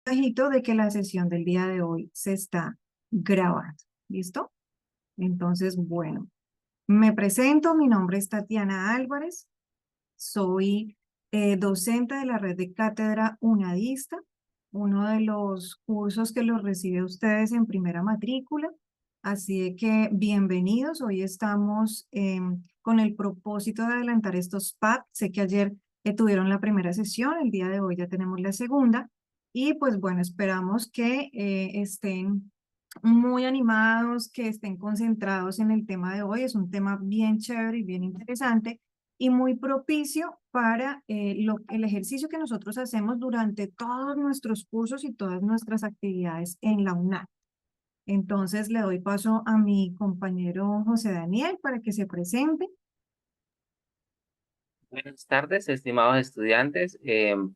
mensajito de que la sesión del día de hoy se está grabando. ¿Listo? Entonces, bueno, me presento, mi nombre es Tatiana Álvarez, soy docente de la red de cátedra UNADISTA, uno de los cursos que los recibe ustedes en primera matrícula. Así de que bienvenidos, hoy estamos con el propósito de adelantar estos PAD. Sé que ayer tuvieron la primera sesión, el día de hoy ya tenemos la segunda. Y pues bueno, esperamos que estén muy animados, que estén concentrados en el tema de hoy. Es un tema bien chévere y bien interesante y muy propicio para el ejercicio que nosotros hacemos durante todos nuestros cursos y todas nuestras actividades en la UNAM. Entonces le doy paso a mi compañero José Daniel para que se presente. Buenas tardes, estimados estudiantes.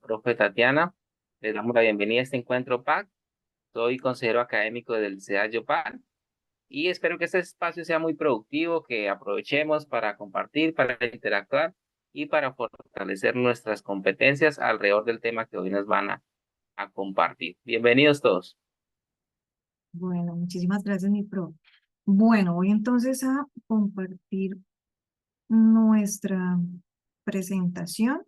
Profe Tatiana, les damos la bienvenida a este encuentro PAC. Soy consejero académico del CEDAYO PAC y espero que este espacio sea muy productivo, que aprovechemos para compartir, para interactuar y para fortalecer nuestras competencias alrededor del tema que hoy nos van a compartir. Bienvenidos todos. Bueno, muchísimas gracias, mi pro. Bueno, voy entonces a compartir nuestra presentación.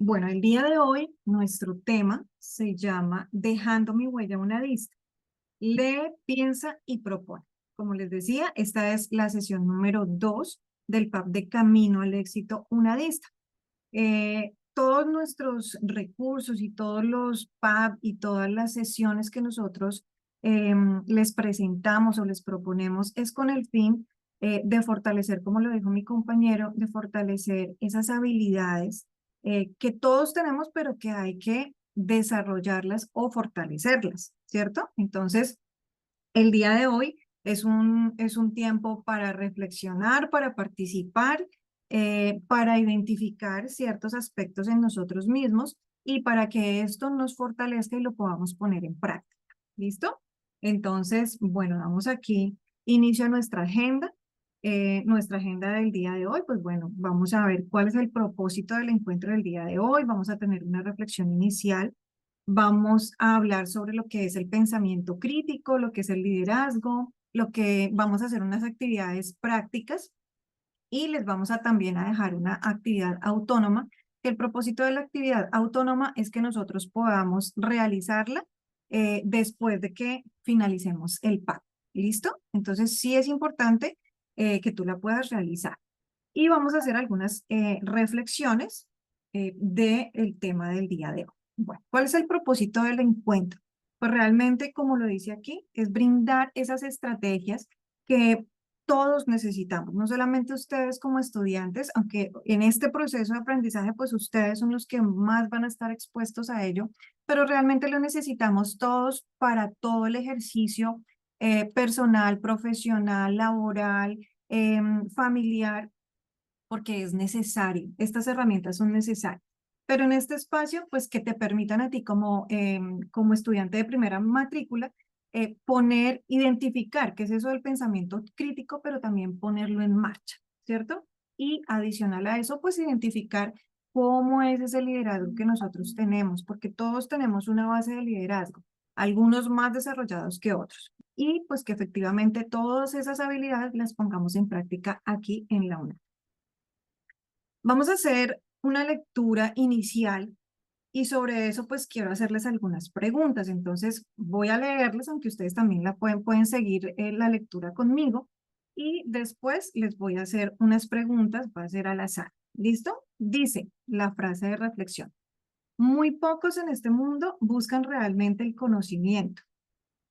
Bueno, el día de hoy nuestro tema se llama Dejando mi huella UNADISTA. Lee, piensa y propone. Como les decía, esta es la sesión número 2 del PAP de Camino al Éxito UNADISTA. Todos nuestros recursos y todos los PAP y todas las sesiones que nosotros les presentamos o les proponemos es con el fin de fortalecer, como lo dijo mi compañero, de fortalecer esas habilidades que todos tenemos, pero que hay que desarrollarlas o fortalecerlas, ¿cierto? Entonces, el día de hoy es un tiempo para reflexionar, para participar, para identificar ciertos aspectos en nosotros mismos y para que esto nos fortalezca y lo podamos poner en práctica. ¿Listo? Entonces, bueno, damos aquí inicio a nuestra agenda del día de hoy. Pues bueno, vamos a ver cuál es el propósito del encuentro del día de hoy. Vamos a tener una reflexión inicial. Vamos a hablar sobre lo que es el pensamiento crítico, lo que es el liderazgo, lo que vamos a hacer unas actividades prácticas y les vamos a también a dejar una actividad autónoma. El propósito de la actividad autónoma es que nosotros podamos realizarla después de que finalicemos el PAC. ¿Listo? Entonces sí es importante que tú la puedas realizar. Y vamos a hacer algunas reflexiones del tema del día de hoy. Bueno, ¿cuál es el propósito del encuentro? Pues realmente, como lo dice aquí, es brindar esas estrategias que todos necesitamos, no solamente ustedes como estudiantes, aunque en este proceso de aprendizaje, pues ustedes son los que más van a estar expuestos a ello, pero realmente lo necesitamos todos para todo el ejercicio personal, profesional, laboral, familiar, porque es necesario. Estas herramientas son necesarias. Pero en este espacio, pues que te permitan a ti como estudiante de primera matrícula, identificar qué es eso del pensamiento crítico, pero también ponerlo en marcha, ¿cierto? Y adicional a eso, pues identificar cómo es ese liderazgo que nosotros tenemos, porque todos tenemos una base de liderazgo, algunos más desarrollados que otros. Y pues que efectivamente todas esas habilidades las pongamos en práctica aquí en la UNAM. Vamos a hacer una lectura inicial y sobre eso pues quiero hacerles algunas preguntas. Entonces voy a leerles, aunque ustedes también pueden seguir la lectura conmigo y después les voy a hacer unas preguntas, va a ser al azar. ¿Listo? Dice la frase de reflexión. Muy pocos en este mundo buscan realmente el conocimiento.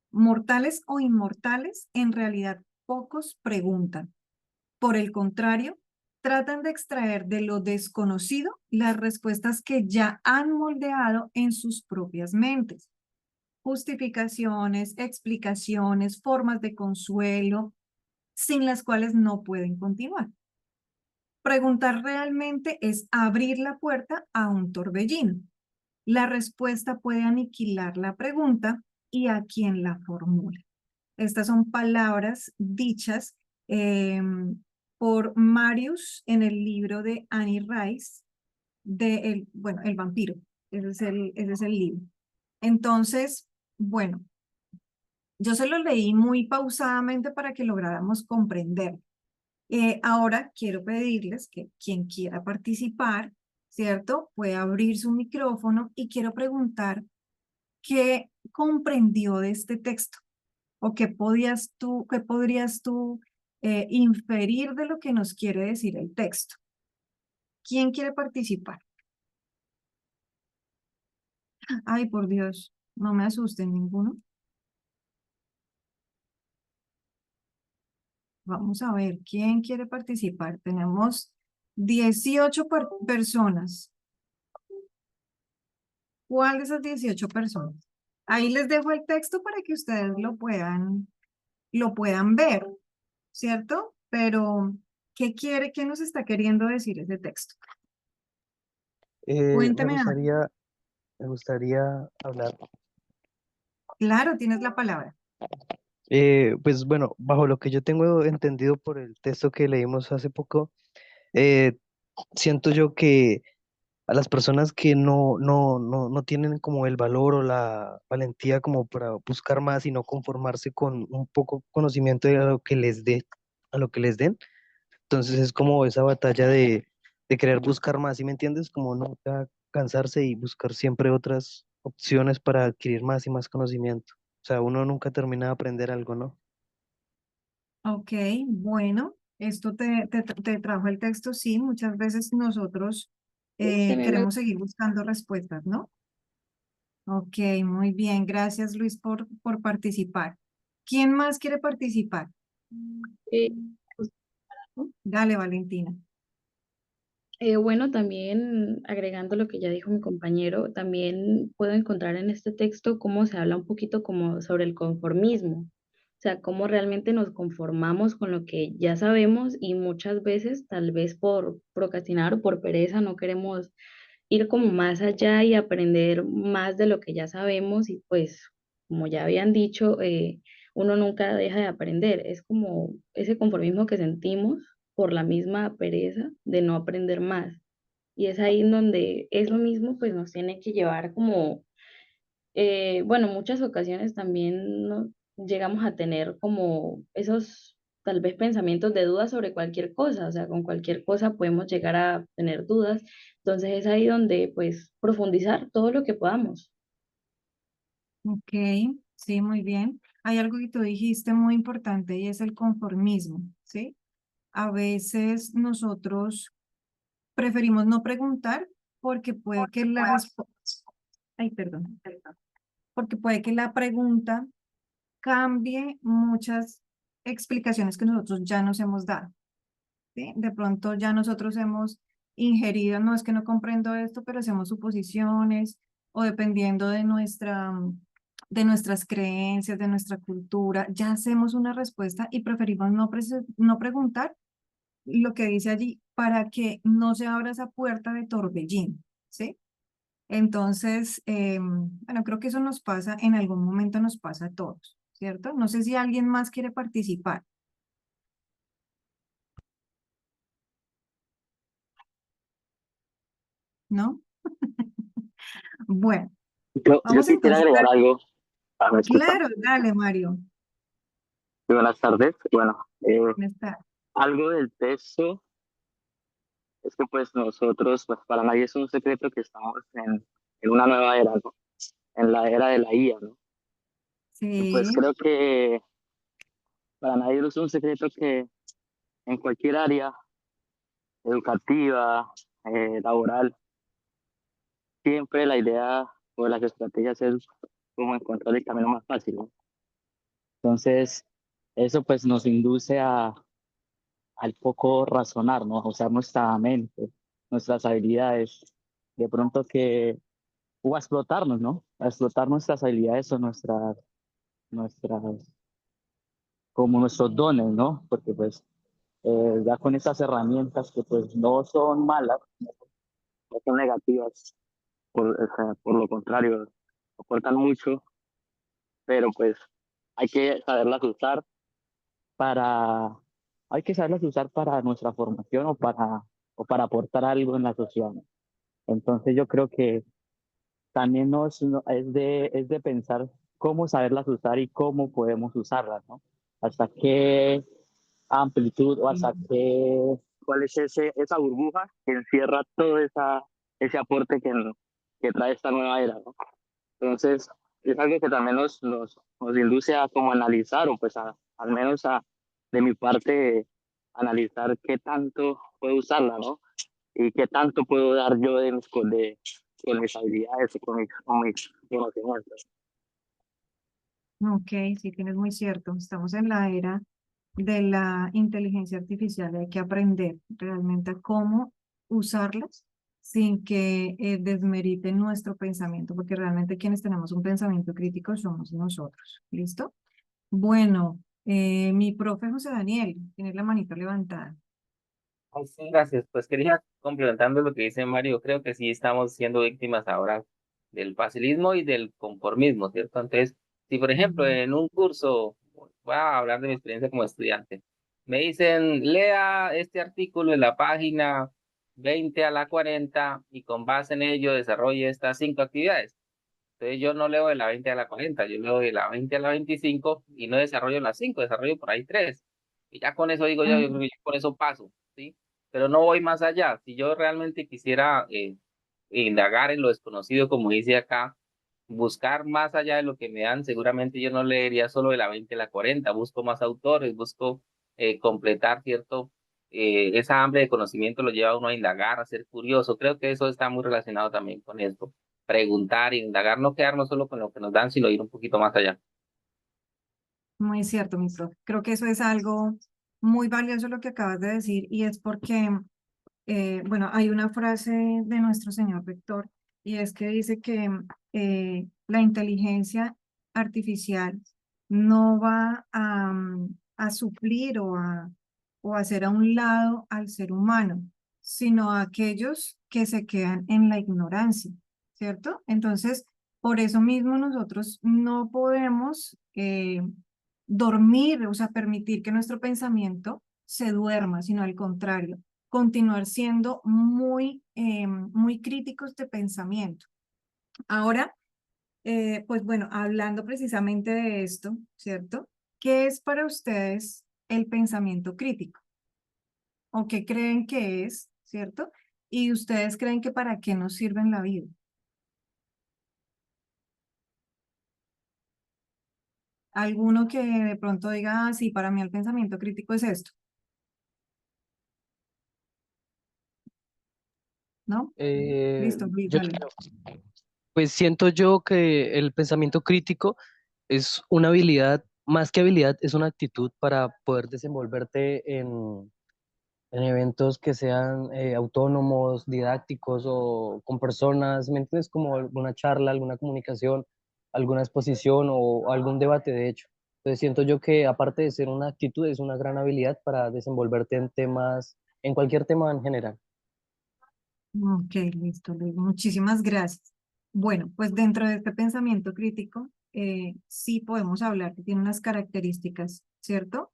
Mortales o inmortales, en realidad pocos preguntan. Por el contrario, tratan de extraer de lo desconocido las respuestas que ya han moldeado en sus propias mentes. Justificaciones, explicaciones, formas de consuelo, sin las cuales no pueden continuar. Preguntar realmente es abrir la puerta a un torbellino. La respuesta puede aniquilar la pregunta y a quien la formula. Estas son palabras dichas por Marius en el libro de Annie Rice. bueno, el vampiro. Ese es el libro. Entonces, bueno, yo se lo leí muy pausadamente para que lográramos comprender. Ahora quiero pedirles que quien quiera participar, ¿cierto? Puede abrir su micrófono y quiero preguntar qué comprendió de este texto o qué podrías tú inferir de lo que nos quiere decir el texto. ¿Quién quiere participar? Ay, por Dios, no me asusten ninguno. Vamos a ver, ¿quién quiere participar? Tenemos 18 personas. ¿Cuál de esas 18 personas? Ahí les dejo el texto para que ustedes lo puedan ver, ¿cierto? Pero, qué nos está queriendo decir ese texto? Eh, me Cuénteme algo. gustaría, me gustaría hablar. Claro, tienes la palabra. Pues bueno, bajo lo que yo tengo entendido por el texto que leímos hace poco, eh, siento yo que a las personas que no tienen como el valor o la valentía como para buscar más y no conformarse con un poco conocimiento de lo que les dé, a lo que les den, entonces es como esa batalla de querer buscar más, ¿sí me entiendes? Como nunca cansarse y buscar siempre otras opciones para adquirir más y más conocimiento. O sea, uno nunca termina de aprender algo, ¿no? Ok, bueno, esto te trajo el texto, sí, muchas veces nosotros Este meme queremos seguir buscando respuestas, ¿no? Ok, muy bien, gracias Luis por participar. ¿Quién más quiere participar? eh, pues, ¿no? Dale, Valentina. Bueno, también agregando lo que ya dijo mi compañero, también puedo encontrar en este texto cómo se habla un poquito como sobre el conformismo, o sea, cómo realmente nos conformamos con lo que ya sabemos y muchas veces, tal vez por procrastinar o por pereza, no queremos ir como más allá y aprender más de lo que ya sabemos y pues, como ya habían dicho, uno nunca deja de aprender. Es como ese conformismo que sentimos por la misma pereza de no aprender más. Y es ahí en donde eso mismo pues nos tiene que llevar como bueno, muchas ocasiones también llegamos a tener como esos tal vez pensamientos de dudas sobre cualquier cosa, o sea, con cualquier cosa podemos llegar a tener dudas, entonces es ahí donde pues profundizar todo lo que podamos. Ok, sí, muy bien. Hay algo que tú dijiste muy importante y es el conformismo, ¿sí? A veces nosotros preferimos no preguntar porque puede que la respuesta, ay, perdón, porque puede que la pregunta cambie muchas explicaciones que nosotros ya nos hemos dado, ¿sí? De pronto ya nosotros hemos ingerido, no es que no comprendo esto, pero hacemos suposiciones o dependiendo de nuestras creencias, de nuestra cultura, ya hacemos una respuesta y preferimos no preguntar lo que dice allí para que no se abra esa puerta de torbellino, ¿sí? Entonces, bueno, creo que eso nos pasa, en algún momento nos pasa a todos, ¿cierto? No sé si alguien más quiere participar, ¿no? Bueno, Yo vamos quisiera entonces agregar algo. ¿Me escuchan? claro, dale, Mario. Muy buenas tardes. Bueno, Está. algo del texto es que pues nosotros, pues para nadie es un secreto que estamos en una nueva era, ¿no? En la era de la IA, ¿no? Y pues Sí, creo que para nadie es un secreto que en cualquier área educativa, laboral, siempre la idea o las estrategias es como encontrar el camino más fácil, ¿no? Entonces, eso pues nos induce al poco razonar, ¿no? A usar nuestra mente, nuestras habilidades, de pronto que, o a explotarnos, ¿no? A explotar nuestras habilidades o nuestras, como nuestros dones, ¿no? Porque pues ya con esas herramientas que pues no son malas, no son negativas, o sea, por lo contrario, aportan mucho, pero pues hay que saberlas usar para, hay que saberlas usar para nuestra formación o para aportar algo en la sociedad, ¿no? Entonces yo creo que también es de pensar cómo saberlas usar y cómo podemos usarlas, ¿no? Hasta qué amplitud o hasta qué, cuál es esa burbuja que encierra todo ese aporte que trae esta nueva era, ¿no? Entonces, es algo que también nos induce a como analizar, o pues al menos de mi parte, analizar qué tanto puedo usarla, ¿no? Y qué tanto puedo dar yo con mis habilidades y con mis conocimientos. Ok, sí, tienes muy cierto. Estamos en la era de la inteligencia artificial. Hay que aprender realmente a cómo usarlas sin que desmerite nuestro pensamiento, porque realmente quienes tenemos un pensamiento crítico somos nosotros. ¿Listo? Bueno, mi profe José Daniel, tiene la manita levantada. Ay, sí, gracias. Pues quería complementando lo que dice Mario, creo que sí estamos siendo víctimas ahora del facilismo y del conformismo, ¿cierto? Entonces, si por ejemplo Mm. en un curso, voy a hablar de mi experiencia como estudiante, me dicen, lea este artículo en la página 20 a la 40 y con base en ello desarrolle estas 5 actividades. Entonces yo no leo de la 20 a la 40, yo leo de la 20 a la 25 y no desarrollo las 5, desarrollo por ahí 3. Y ya con eso digo yo creo que ya con eso paso, ¿sí? Pero no voy más allá. Si yo realmente quisiera indagar en lo desconocido, como dice acá, buscar más allá de lo que me dan, seguramente yo no leería solo de la 20 a la 40, busco más autores, busco completar, ¿cierto? Esa hambre de conocimiento lo lleva a uno a indagar, a ser curioso. Creo que eso está muy relacionado también con esto. Preguntar, indagar, no quedarnos solo con lo que nos dan, sino ir un poquito más allá. Muy cierto, mi profe. Creo que eso es algo muy valioso lo que acabas de decir y es porque, bueno, hay una frase de nuestro señor rector y es que dice que la inteligencia artificial no va a suplir o a hacer a un lado al ser humano, sino a aquellos que se quedan en la ignorancia, ¿cierto? Entonces, por eso mismo nosotros no podemos dormir, o sea, permitir que nuestro pensamiento se duerma, sino al contrario, continuar siendo muy críticos de pensamiento. Ahora, pues bueno, hablando precisamente de esto, ¿cierto? ¿Qué es para ustedes el pensamiento crítico? ¿O qué creen que es, ¿cierto? Y ustedes creen que para qué nos sirve en la vida. Alguno que de pronto diga, ah, sí, para mí el pensamiento crítico es esto, ¿no? Listo, Luis, Yo dale. creo, pues siento yo que el pensamiento crítico es una habilidad, más que habilidad, es una actitud para poder desenvolverte en eventos que sean autónomos, didácticos o con personas, ¿me entiendes? Como alguna charla, alguna comunicación, alguna exposición o algún debate, de hecho. Entonces siento yo que aparte de ser una actitud, es una gran habilidad para desenvolverte en temas, en cualquier tema en general. Ok, listo, Luis. Muchísimas gracias. Bueno, pues dentro de este pensamiento crítico, sí podemos hablar que tiene unas características, ¿cierto?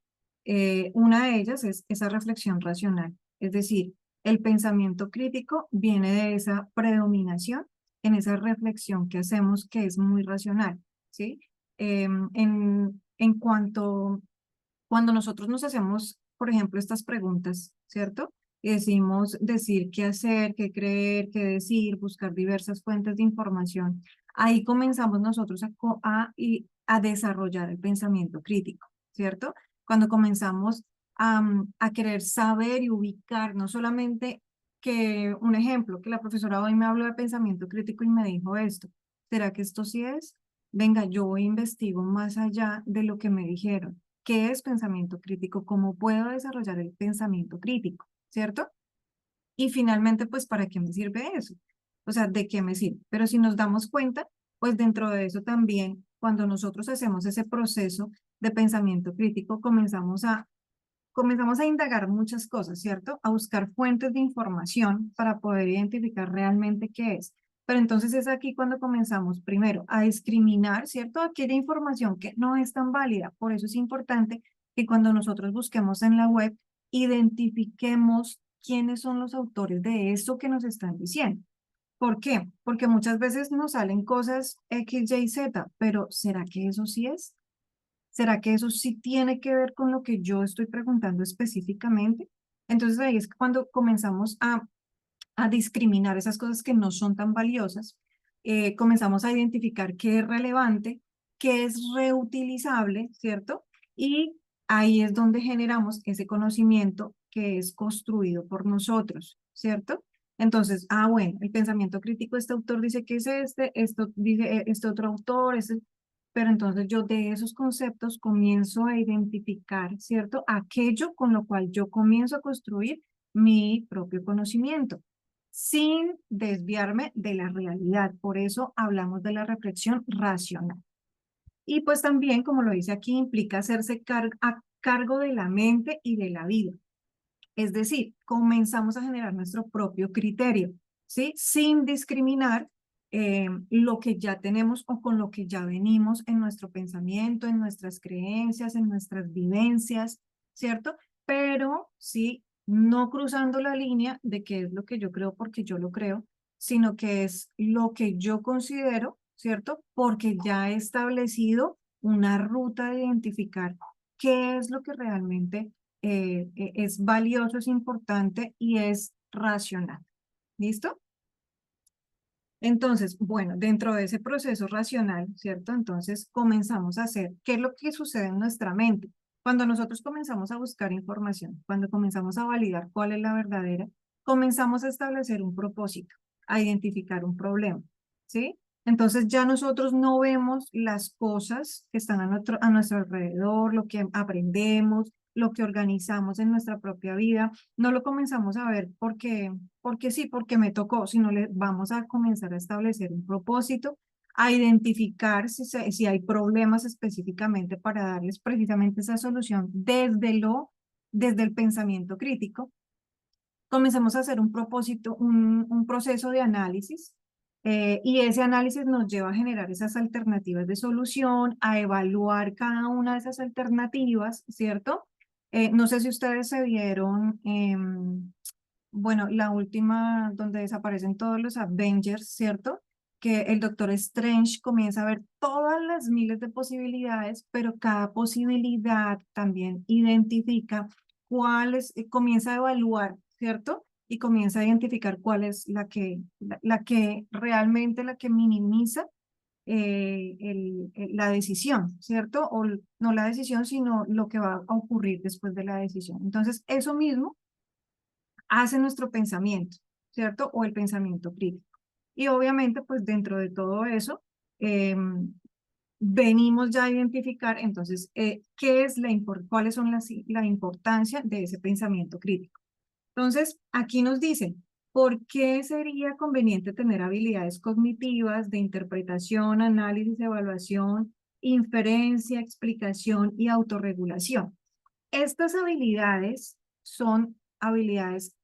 Una de ellas es esa reflexión racional, es decir, el pensamiento crítico viene de esa predominación en esa reflexión que hacemos que es muy racional, ¿sí? En cuanto cuando nosotros nos hacemos, por ejemplo, estas preguntas, ¿cierto? Y decimos decir qué hacer, qué creer, qué decir, buscar diversas fuentes de información. Ahí comenzamos nosotros a desarrollar el pensamiento crítico, ¿cierto? Cuando comenzamos a querer saber y ubicar, no solamente que un ejemplo, que la profesora hoy me habló de pensamiento crítico y me dijo esto, ¿será que esto sí es? Venga, yo investigo más allá de lo que me dijeron. ¿Qué es pensamiento crítico? ¿Cómo puedo desarrollar el pensamiento crítico? ¿Cierto? Y finalmente, pues, ¿para qué me sirve eso? O sea, ¿de qué me sirve? Pero si nos damos cuenta, pues dentro de eso también, cuando nosotros hacemos ese proceso de pensamiento crítico, comenzamos a indagar muchas cosas, ¿cierto? A buscar fuentes de información para poder identificar realmente qué es. Pero entonces es aquí cuando comenzamos primero a discriminar, ¿cierto? Aquella información que no es tan válida. Por eso es importante que cuando nosotros busquemos en la web, identifiquemos quiénes son los autores de esto que nos están diciendo. ¿Por qué? Porque muchas veces nos salen cosas X, Y, Z, pero ¿será que eso sí es? ¿Será que eso sí tiene que ver con lo que yo estoy preguntando específicamente? Entonces ahí es cuando comenzamos a discriminar esas cosas que no son tan valiosas, comenzamos a identificar qué es relevante, qué es reutilizable, ¿cierto? Y ahí es donde generamos ese conocimiento que es construido por nosotros, ¿cierto? Entonces, bueno, el pensamiento crítico, este autor dice que es esto dice este otro autor, pero entonces yo de esos conceptos comienzo a identificar, ¿cierto? Aquello con lo cual yo comienzo a construir mi propio conocimiento sin desviarme de la realidad. Por eso hablamos de la reflexión racional. Y pues también, como lo dice aquí, implica hacerse a cargo de la mente y de la vida. Es decir, comenzamos a generar nuestro propio criterio, ¿sí? Sin discriminar lo que ya tenemos o con lo que ya venimos en nuestro pensamiento, en nuestras creencias, en nuestras vivencias, ¿cierto? Pero sí, no cruzando la línea de qué es lo que yo creo porque yo lo creo, sino que es lo que yo considero, ¿cierto? Porque ya he establecido una ruta de identificar qué es lo que realmente es valioso, es importante y es racional. ¿Listo? Entonces, bueno, dentro de ese proceso racional, ¿cierto? Entonces comenzamos a hacer, ¿qué es lo que sucede en nuestra mente? Cuando nosotros comenzamos a buscar información, cuando comenzamos a validar cuál es la verdadera, comenzamos a establecer un propósito, a identificar un problema, ¿sí? Entonces ya nosotros no vemos las cosas que están a nuestro alrededor, lo que aprendemos, lo que organizamos en nuestra propia vida, no lo comenzamos a ver porque sí, porque me tocó, sino le vamos a comenzar a establecer un propósito, a identificar si hay problemas específicamente para darles precisamente esa solución desde el pensamiento crítico. Comenzamos a hacer un propósito, un proceso de análisis, y ese análisis nos lleva a generar esas alternativas de solución, a evaluar cada una de esas alternativas, ¿cierto? No sé si ustedes se vieron, bueno, la última donde desaparecen todos los Avengers, ¿cierto? Que el Doctor Strange comienza a ver todas las miles de posibilidades, pero cada posibilidad también identifica comienza a evaluar, ¿cierto? Y comienza a identificar cuál es la que realmente la que minimiza la decisión, ¿cierto? No la decisión, sino lo que va a ocurrir después de la decisión. Entonces, eso mismo hace nuestro pensamiento, ¿cierto? O el pensamiento crítico. Y obviamente, pues dentro de todo eso, venimos ya a identificar, entonces, cuáles son la importancia de ese pensamiento crítico. Entonces, aquí nos dicen, ¿por qué sería conveniente tener habilidades cognitivas de interpretación, análisis, evaluación, inferencia, explicación y autorregulación? Estas habilidades son habilidades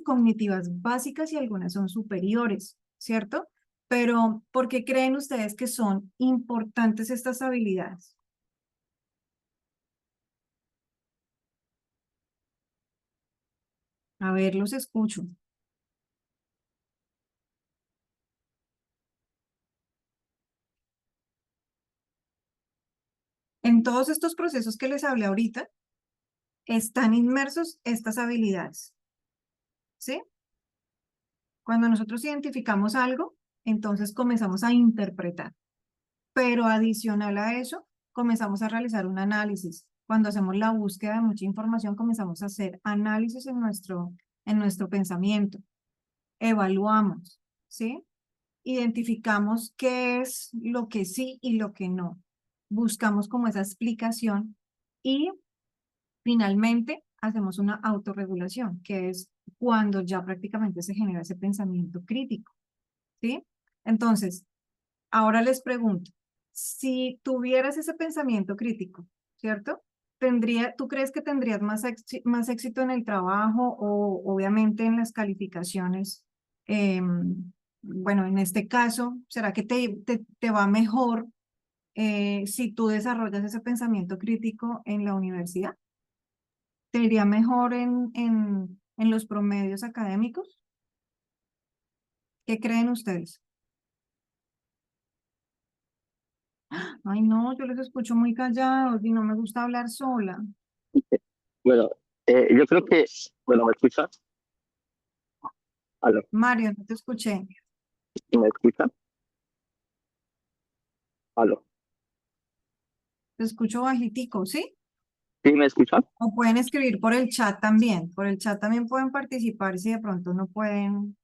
cognitivas básicas y algunas son superiores, ¿cierto? Pero, ¿por qué creen ustedes que son importantes estas habilidades? A ver, los escucho. En todos estos procesos que les hablé ahorita, están inmersos estas habilidades, ¿sí? Cuando nosotros identificamos algo, entonces comenzamos a interpretar, pero adicional a eso, comenzamos a realizar un análisis. Cuando hacemos la búsqueda de mucha información, comenzamos a hacer análisis en nuestro pensamiento, evaluamos, ¿sí? Identificamos qué es lo que sí y lo que no. Buscamos como esa explicación y finalmente hacemos una autorregulación, que es cuando ya prácticamente se genera ese pensamiento crítico, ¿sí? Entonces, ahora les pregunto, si tuvieras ese pensamiento crítico, ¿cierto? ¿Tú crees que tendrías más éxito en el trabajo o obviamente en las calificaciones? Bueno, en este caso, ¿será que te va mejor si tú desarrollas ese pensamiento crítico en la universidad? ¿Te iría mejor en los promedios académicos? ¿Qué creen ustedes? Ay, no, yo les escucho muy callados y no me gusta hablar sola. Bueno, yo creo que, bueno, ¿me escuchan? ¿Aló? Mario, no te escuché. ¿Me escuchan? ¿Aló? Te escucho bajitico, ¿sí? ¿Sí me escuchan? O pueden escribir por el chat también. Por el chat también pueden participar si de pronto no pueden.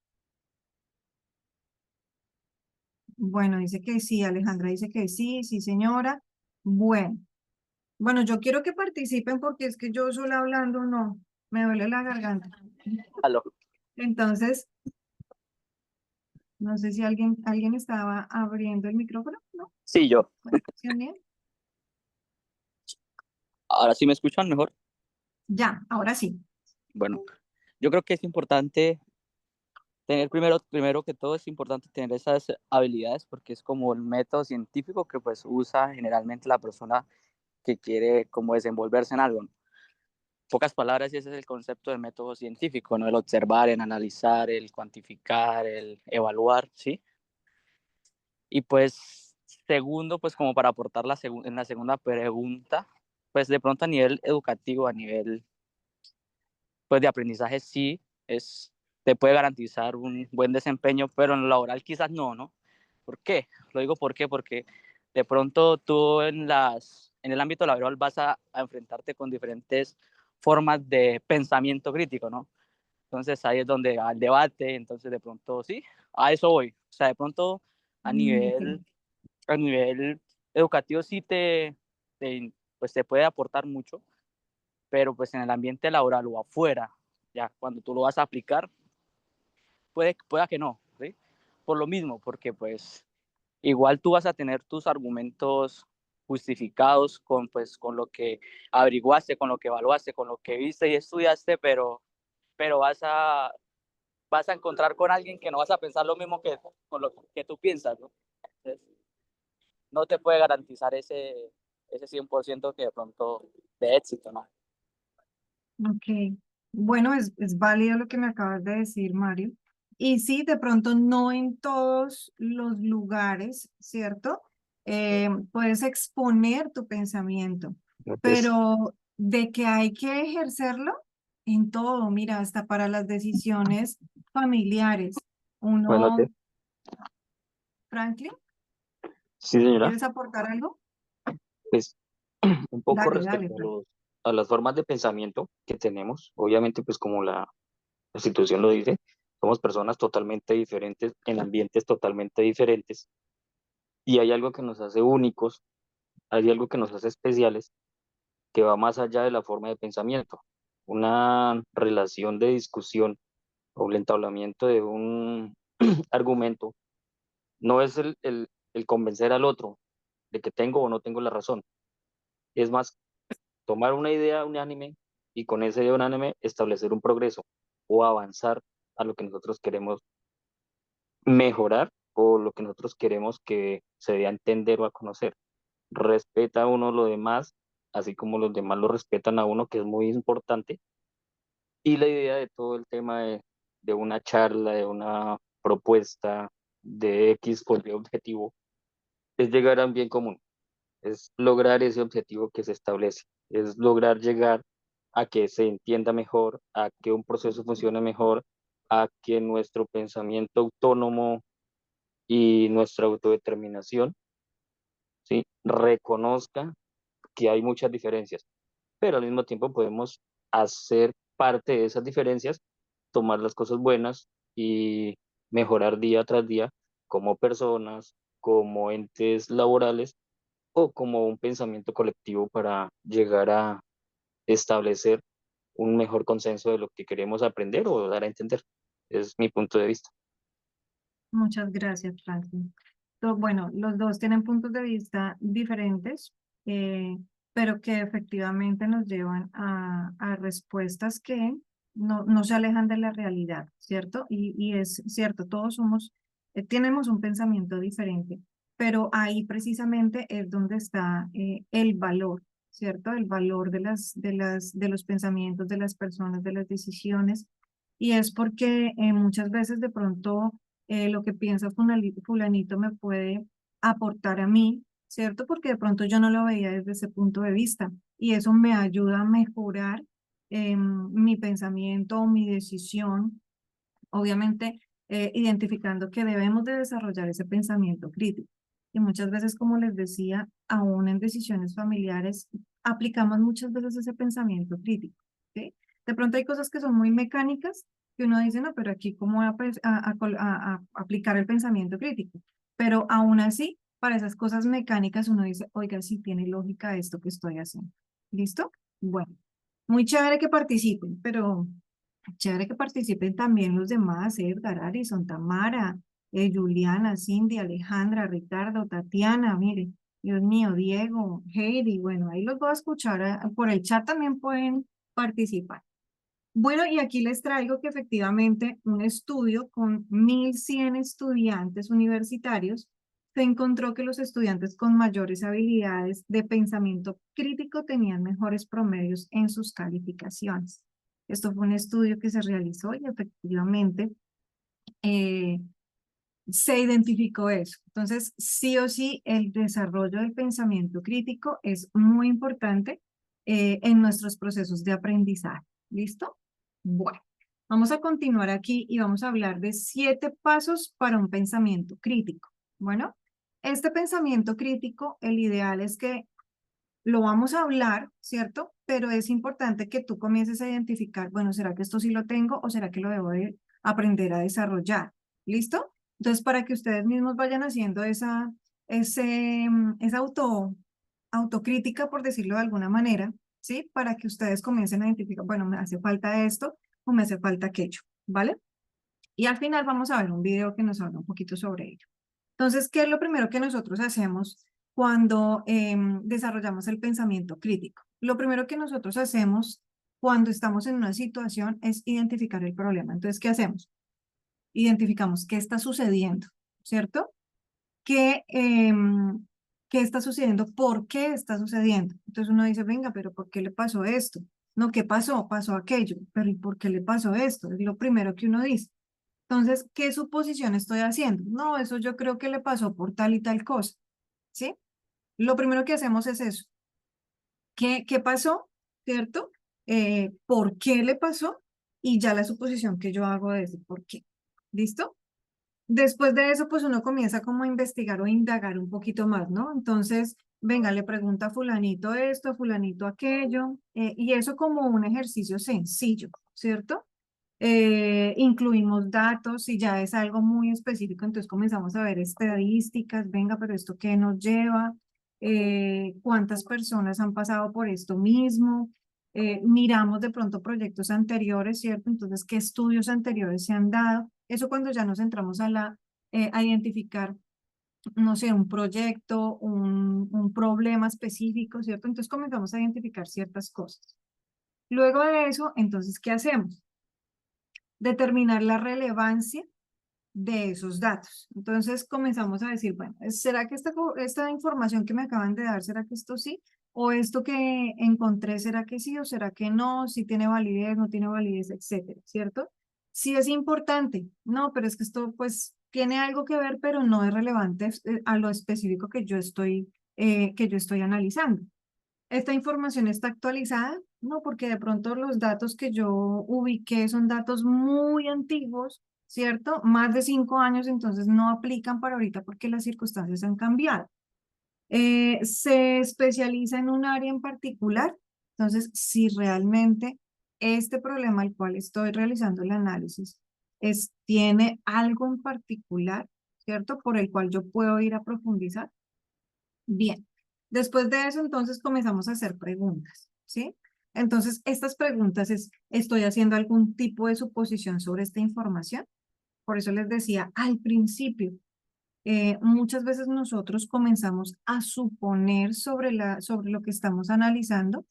Bueno, dice que sí, Alejandra dice que sí, sí, señora. Bueno, bueno, yo quiero que participen porque es que yo sola hablando no, me duele la garganta. ¿Aló? Entonces, no sé si alguien estaba abriendo el micrófono, ¿no? Sí, yo. ¿Sí, bien? ¿Ahora sí me escuchan mejor? Ya, ahora sí. Bueno, yo creo que es importante tener primero que todo es importante tener esas habilidades porque es como el método científico que pues usa generalmente la persona que quiere como desenvolverse en algo, ¿no? Pocas palabras, y ese es el concepto del método científico, ¿no? El observar, el analizar, el cuantificar, el evaluar, ¿sí? Y pues, segundo, pues como para aportar en la segunda pregunta, pues de pronto a nivel educativo, a nivel pues de aprendizaje sí, te puede garantizar un buen desempeño, pero en lo laboral quizás no, ¿no? ¿Por qué? Lo digo porque de pronto tú en el ámbito laboral vas a enfrentarte con diferentes formas de pensamiento crítico, ¿no? Entonces ahí es donde va el debate, entonces de pronto sí, a eso voy. O sea, de pronto a Ok. nivel, a nivel educativo sí pues te puede aportar mucho, pero pues en el ambiente laboral o afuera, ya cuando tú lo vas a aplicar, pueda que no, ¿sí? Por lo mismo, porque pues igual tú vas a tener tus argumentos justificados con lo que averiguaste, con lo que evaluaste, con lo que viste y estudiaste, pero vas a encontrar con alguien que no vas a pensar lo mismo que con lo que tú piensas, ¿no? Entonces, no te puede garantizar ese 100% que de pronto de éxito, ¿no? Ok, bueno, es válido lo que me acabas de decir, Mario. Y sí, de pronto no en todos los lugares, ¿cierto? Puedes exponer tu pensamiento, Entonces, pero de que hay que ejercerlo en todo, mira, hasta para las decisiones familiares. bueno, Uno, Franklin, sí, señora. ¿quieres aportar algo? Pues un poco Dale, dale, respecto Franklin. a las formas de pensamiento que tenemos, obviamente pues como la Constitución lo dice, somos personas totalmente diferentes en ambientes totalmente diferentes y hay algo que nos hace únicos, hay algo que nos hace especiales que va más allá de la forma de pensamiento. Una relación de discusión o el entablamiento de un argumento no es el convencer al otro de que tengo o no tengo la razón, es más tomar una idea unánime y con esa idea unánime establecer un progreso o avanzar a lo que nosotros queremos mejorar o lo que nosotros queremos que se dé a entender o a conocer. Respeta a uno lo demás, así como los demás lo respetan a uno, que es muy importante. Y la idea de todo el tema de una charla, de una propuesta de X o de objetivo, es llegar a un bien común, es lograr ese objetivo que se establece, es lograr llegar a que se entienda mejor, a que un proceso funcione mejor, a que nuestro pensamiento autónomo y nuestra autodeterminación, ¿sí? Reconozca que hay muchas diferencias, pero al mismo tiempo podemos hacer parte de esas diferencias, tomar las cosas buenas y mejorar día tras día como personas, como entes laborales o como un pensamiento colectivo para llegar a establecer un mejor consenso de lo que queremos aprender o dar a entender. Es mi punto de vista. Muchas gracias, Franklin. Bueno, los dos tienen puntos de vista diferentes, eh, pero que efectivamente nos llevan a respuestas que no se alejan de la realidad, ¿cierto? Y es cierto, todos somos, tenemos un pensamiento diferente, pero ahí precisamente es donde está el valor, ¿cierto? El valor de los pensamientos de las personas, de las decisiones, y es porque muchas veces de pronto lo que piensa fulanito me puede aportar a mí, ¿cierto? Porque de pronto yo no lo veía desde ese punto de vista y eso me ayuda a mejorar mi pensamiento o mi decisión, obviamente identificando que debemos de desarrollar ese pensamiento crítico. Y muchas veces, como les decía, aún en decisiones familiares, aplicamos muchas veces ese pensamiento crítico, ¿sí? De pronto hay cosas que son muy mecánicas que uno dice, no, pero aquí cómo voy a aplicar el pensamiento crítico. Pero aún así, para esas cosas mecánicas uno dice, oiga, sí tiene lógica esto que estoy haciendo. ¿Listo? Bueno, muy chévere que participen, pero chévere que participen también los demás, Edgar, Arison, Tamara, Juliana, Cindy, Alejandra, Ricardo, Tatiana, mire, Dios mío, Diego, Heidi, bueno, ahí los voy a escuchar, por el chat también pueden participar. Bueno, y aquí les traigo que efectivamente un estudio con 1.100 estudiantes universitarios se encontró que los estudiantes con mayores habilidades de pensamiento crítico tenían mejores promedios en sus calificaciones. Esto fue un estudio que se realizó y efectivamente eh, se identificó eso. Entonces, sí o sí, el desarrollo del pensamiento crítico es muy importante en nuestros procesos de aprendizaje. ¿Listo? Bueno, vamos a continuar aquí y vamos a hablar de 7 pasos para un pensamiento crítico. Bueno, este pensamiento crítico, el ideal es que lo vamos a hablar, ¿cierto? Pero es importante que tú comiences a identificar, bueno, ¿será que esto sí lo tengo o será que lo debo de aprender a desarrollar? ¿Listo? Entonces, para que ustedes mismos vayan haciendo esa autocrítica, por decirlo de alguna manera, ¿sí? Para que ustedes comiencen a identificar, bueno, me hace falta esto o me hace falta aquello, ¿vale? Y al final vamos a ver un video que nos habla un poquito sobre ello. Entonces, ¿qué es lo primero que nosotros hacemos cuando desarrollamos el pensamiento crítico? Lo primero que nosotros hacemos cuando estamos en una situación es identificar el problema. Entonces, ¿qué hacemos? Identificamos qué está sucediendo, ¿cierto? ¿Qué está sucediendo? ¿Por qué está sucediendo? Entonces uno dice, venga, pero ¿por qué le pasó esto? No, ¿qué pasó? Pasó aquello, pero ¿y por qué le pasó esto? Es lo primero que uno dice. Entonces, ¿qué suposición estoy haciendo? No, eso yo creo que le pasó por tal y tal cosa, ¿sí? Lo primero que hacemos es eso. ¿Qué pasó? ¿Cierto? ¿Por qué le pasó? Y ya la suposición que yo hago es de por qué. ¿Listo? Después de eso, pues uno comienza como a investigar o indagar un poquito más, ¿no? Entonces, venga, le pregunta a fulanito esto, a fulanito aquello, y eso como un ejercicio sencillo, ¿cierto? Incluimos datos y ya es algo muy específico, entonces comenzamos a ver estadísticas, venga, pero esto qué nos lleva, cuántas personas han pasado por esto mismo, miramos de pronto proyectos anteriores, ¿cierto? Entonces, ¿qué estudios anteriores se han dado? Eso cuando ya nos entramos a identificar, no sé, un proyecto, un problema específico, ¿cierto? Entonces comenzamos a identificar ciertas cosas. Luego de eso, entonces, ¿qué hacemos? Determinar la relevancia de esos datos. Entonces comenzamos a decir, bueno, ¿será que esta información que me acaban de dar, será que esto sí? ¿O esto que encontré, será que sí o será que no? Si tiene validez, no tiene validez, etcétera, ¿cierto? Sí es importante, no, pero es que esto pues tiene algo que ver, pero no es relevante a lo específico que yo estoy analizando. ¿Esta información está actualizada? No, porque de pronto los datos que yo ubiqué son datos muy antiguos, ¿cierto? Más de 5 años, entonces no aplican para ahorita porque las circunstancias han cambiado. Se especializa en un área en particular, entonces si realmente este problema al cual estoy realizando el análisis tiene algo en particular, ¿cierto? Por el cual yo puedo ir a profundizar. Bien, después de eso, entonces comenzamos a hacer preguntas, ¿sí? Entonces, estas preguntas ¿estoy haciendo algún tipo de suposición sobre esta información? Por eso les decía al principio, muchas veces nosotros comenzamos a suponer sobre lo que estamos analizando,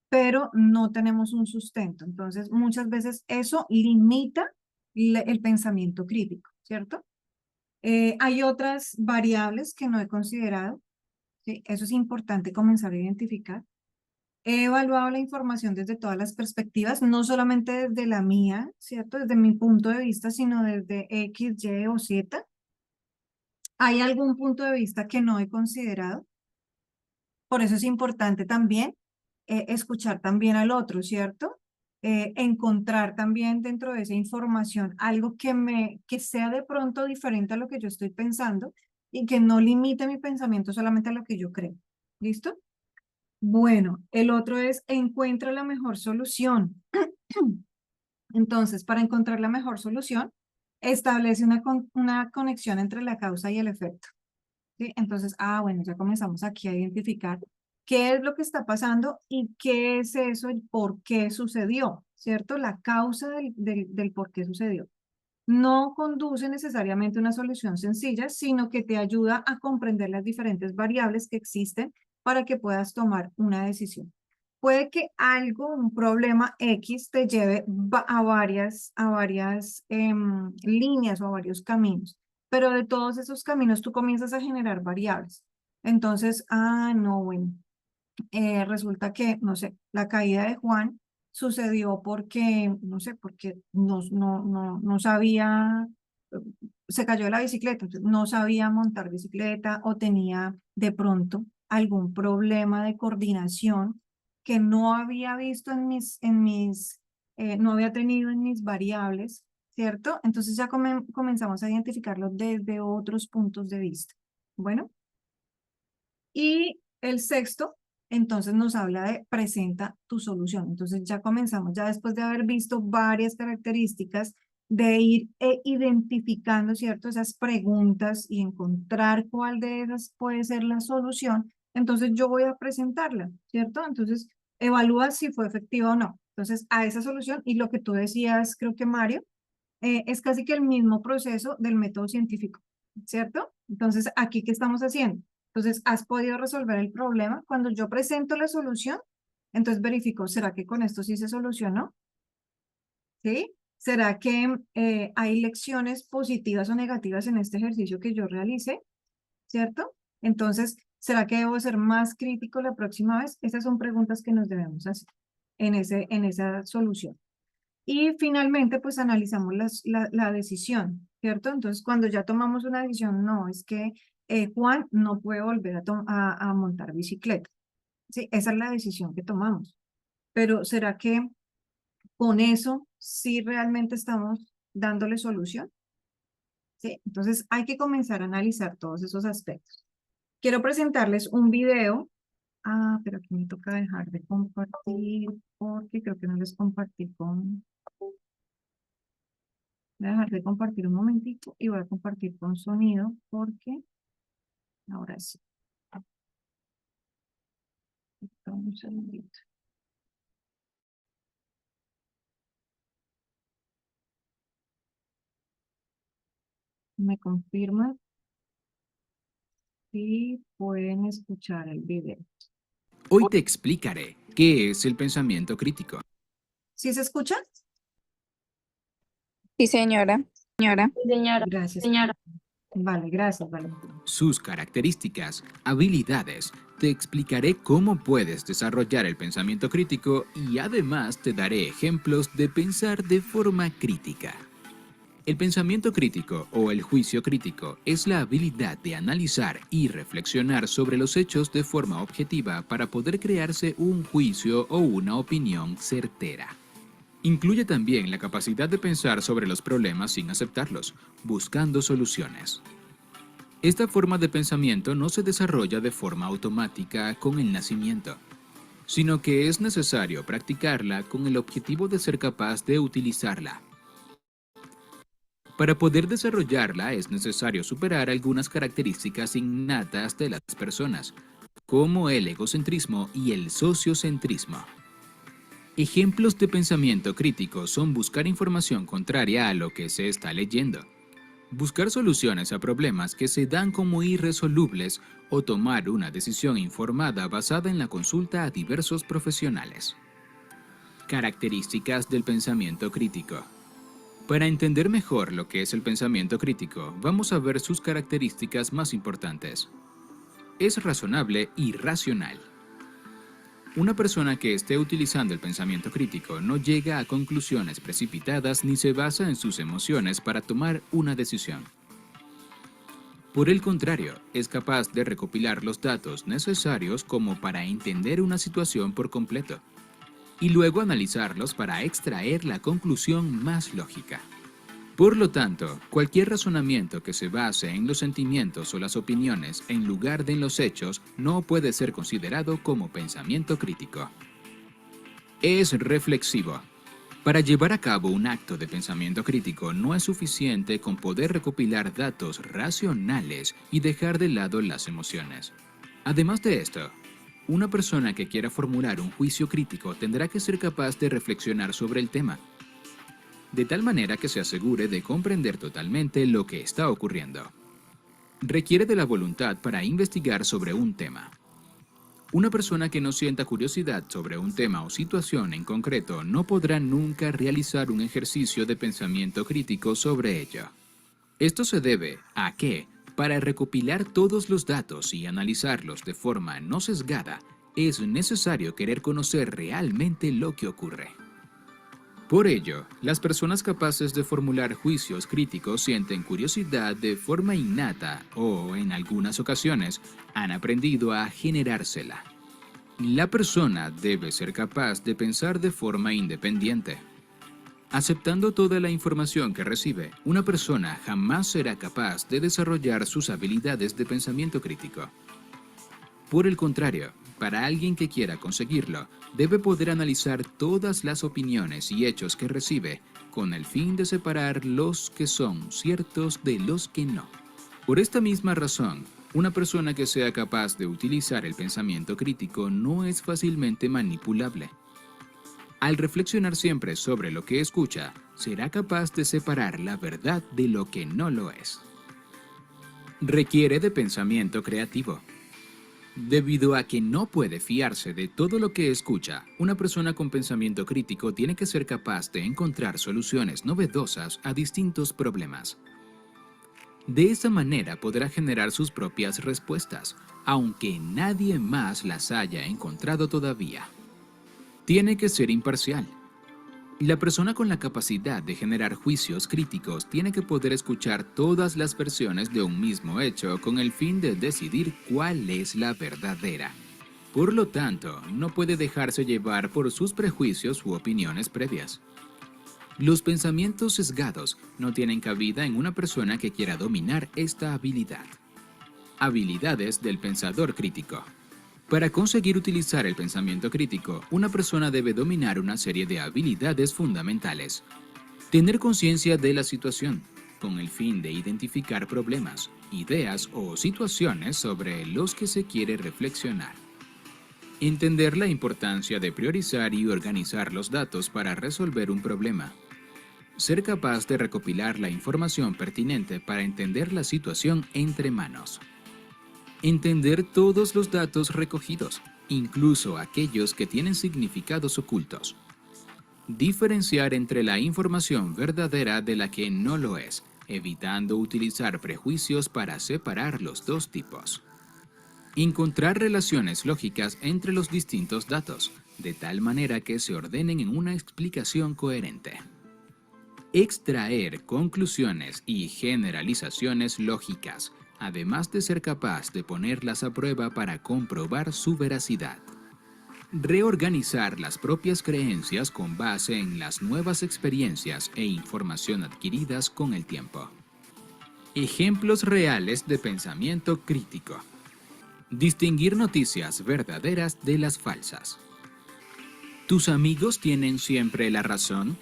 pero no tenemos un sustento. Entonces, muchas veces eso limita el pensamiento crítico, ¿cierto? Hay otras variables que no he considerado. ¿Sí? Eso es importante comenzar a identificar. He evaluado la información desde todas las perspectivas, no solamente desde la mía, ¿cierto? Desde mi punto de vista, sino desde X, Y o Z. ¿Hay algún punto de vista que no he considerado? Por eso es importante también escuchar también al otro, ¿cierto? Encontrar también dentro de esa información algo que sea de pronto diferente a lo que yo estoy pensando y que no limite mi pensamiento solamente a lo que yo creo. ¿Listo? Bueno, el otro es encuentra la mejor solución. Entonces, para encontrar la mejor solución, establece una conexión entre la causa y el efecto. ¿Sí? Entonces, bueno, ya comenzamos aquí a identificar qué es lo que está pasando y qué es eso, el por qué sucedió, ¿cierto? La causa del por qué sucedió. No conduce necesariamente a una solución sencilla, sino que te ayuda a comprender las diferentes variables que existen para que puedas tomar una decisión. Puede que algo, un problema X, te lleve a varias líneas o a varios caminos, pero de todos esos caminos tú comienzas a generar variables. Entonces, no, bueno, resulta que, no sé, la caída de Juan sucedió porque, no sé, porque no sabía, eh, se cayó de la bicicleta, entonces no sabía montar bicicleta o tenía de pronto algún problema de coordinación que no había visto no había tenido en mis variables, ¿cierto? Entonces ya comenzamos a identificarlo desde otros puntos de vista. Bueno. Y el sexto, entonces nos habla de presenta tu solución. Entonces ya comenzamos, ya después de haber visto varias características, de ir identificando, ¿cierto? Esas preguntas y encontrar cuál de esas puede ser la solución. Entonces yo voy a presentarla, ¿cierto? Entonces evalúa si fue efectiva o no. Entonces a esa solución y lo que tú decías, creo que Mario, es casi que el mismo proceso del método científico, ¿cierto? Entonces, ¿aquí qué estamos haciendo? Entonces, ¿has podido resolver el problema? Cuando yo presento la solución, entonces verifico, ¿será que con esto sí se solucionó? ¿Sí? ¿Será que hay lecciones positivas o negativas en este ejercicio que yo realicé? ¿Cierto? Entonces, ¿será que debo ser más crítico la próxima vez? Esas son preguntas que nos debemos hacer en esa solución. Y finalmente, pues analizamos la decisión, ¿cierto? Entonces, cuando ya tomamos una decisión, no, es que Juan no puede volver a montar bicicleta. Sí, esa es la decisión que tomamos. Pero ¿será que con eso sí realmente estamos dándole solución? Sí, entonces hay que comenzar a analizar todos esos aspectos. Quiero presentarles un video. Pero aquí me toca dejar de compartir porque creo que no les compartí con... Voy a dejar de compartir un momentito y voy a compartir con sonido porque ahora sí. Un segundito. Me confirma si pueden escuchar el video. Hoy te explicaré qué es el pensamiento crítico. ¿Sí se escucha? Sí, señora. Señora, Gracias. Vale, gracias, vale. Sus características, habilidades. Te explicaré cómo puedes desarrollar el pensamiento crítico y además te daré ejemplos de pensar de forma crítica. El pensamiento crítico o el juicio crítico es la habilidad de analizar y reflexionar sobre los hechos de forma objetiva para poder crearse un juicio o una opinión certera. Incluye también la capacidad de pensar sobre los problemas sin aceptarlos, buscando soluciones. Esta forma de pensamiento no se desarrolla de forma automática con el nacimiento, sino que es necesario practicarla con el objetivo de ser capaz de utilizarla. Para poder desarrollarla es necesario superar algunas características innatas de las personas, como el egocentrismo y el sociocentrismo. Ejemplos de pensamiento crítico son buscar información contraria a lo que se está leyendo, buscar soluciones a problemas que se dan como irresolubles o tomar una decisión informada basada en la consulta a diversos profesionales. Características del pensamiento crítico. Para entender mejor lo que es el pensamiento crítico, vamos a ver sus características más importantes. Es razonable y racional. Una persona que esté utilizando el pensamiento crítico no llega a conclusiones precipitadas ni se basa en sus emociones para tomar una decisión. Por el contrario, es capaz de recopilar los datos necesarios como para entender una situación por completo y luego analizarlos para extraer la conclusión más lógica. Por lo tanto, cualquier razonamiento que se base en los sentimientos o las opiniones en lugar de en los hechos no puede ser considerado como pensamiento crítico. Es reflexivo. Para llevar a cabo un acto de pensamiento crítico no es suficiente con poder recopilar datos racionales y dejar de lado las emociones. Además de esto, una persona que quiera formular un juicio crítico tendrá que ser capaz de reflexionar sobre el tema, de tal manera que se asegure de comprender totalmente lo que está ocurriendo. Requiere de la voluntad para investigar sobre un tema. Una persona que no sienta curiosidad sobre un tema o situación en concreto no podrá nunca realizar un ejercicio de pensamiento crítico sobre ello. Esto se debe a que, para recopilar todos los datos y analizarlos de forma no sesgada, es necesario querer conocer realmente lo que ocurre. Por ello, las personas capaces de formular juicios críticos sienten curiosidad de forma innata o, en algunas ocasiones, han aprendido a generársela. La persona debe ser capaz de pensar de forma independiente. Aceptando toda la información que recibe, una persona jamás será capaz de desarrollar sus habilidades de pensamiento crítico. Por el contrario, para alguien que quiera conseguirlo, debe poder analizar todas las opiniones y hechos que recibe con el fin de separar los que son ciertos de los que no. Por esta misma razón, una persona que sea capaz de utilizar el pensamiento crítico no es fácilmente manipulable. Al reflexionar siempre sobre lo que escucha, será capaz de separar la verdad de lo que no lo es. Requiere de pensamiento creativo. Debido a que no puede fiarse de todo lo que escucha, una persona con pensamiento crítico tiene que ser capaz de encontrar soluciones novedosas a distintos problemas. De esa manera podrá generar sus propias respuestas, aunque nadie más las haya encontrado todavía. Tiene que ser imparcial. La persona con la capacidad de generar juicios críticos tiene que poder escuchar todas las versiones de un mismo hecho con el fin de decidir cuál es la verdadera. Por lo tanto, no puede dejarse llevar por sus prejuicios u opiniones previas. Los pensamientos sesgados no tienen cabida en una persona que quiera dominar esta habilidad. Habilidades del pensador crítico. Para conseguir utilizar el pensamiento crítico, una persona debe dominar una serie de habilidades fundamentales. Tener conciencia de la situación, con el fin de identificar problemas, ideas o situaciones sobre los que se quiere reflexionar. Entender la importancia de priorizar y organizar los datos para resolver un problema. Ser capaz de recopilar la información pertinente para entender la situación entre manos. Entender todos los datos recogidos, incluso aquellos que tienen significados ocultos. Diferenciar entre la información verdadera de la que no lo es, evitando utilizar prejuicios para separar los dos tipos. Encontrar relaciones lógicas entre los distintos datos, de tal manera que se ordenen en una explicación coherente. Extraer conclusiones y generalizaciones lógicas, además de ser capaz de ponerlas a prueba para comprobar su veracidad. Reorganizar las propias creencias con base en las nuevas experiencias e información adquiridas con el tiempo. Ejemplos reales de pensamiento crítico. Distinguir noticias verdaderas de las falsas. ¿Tus amigos tienen siempre la razón?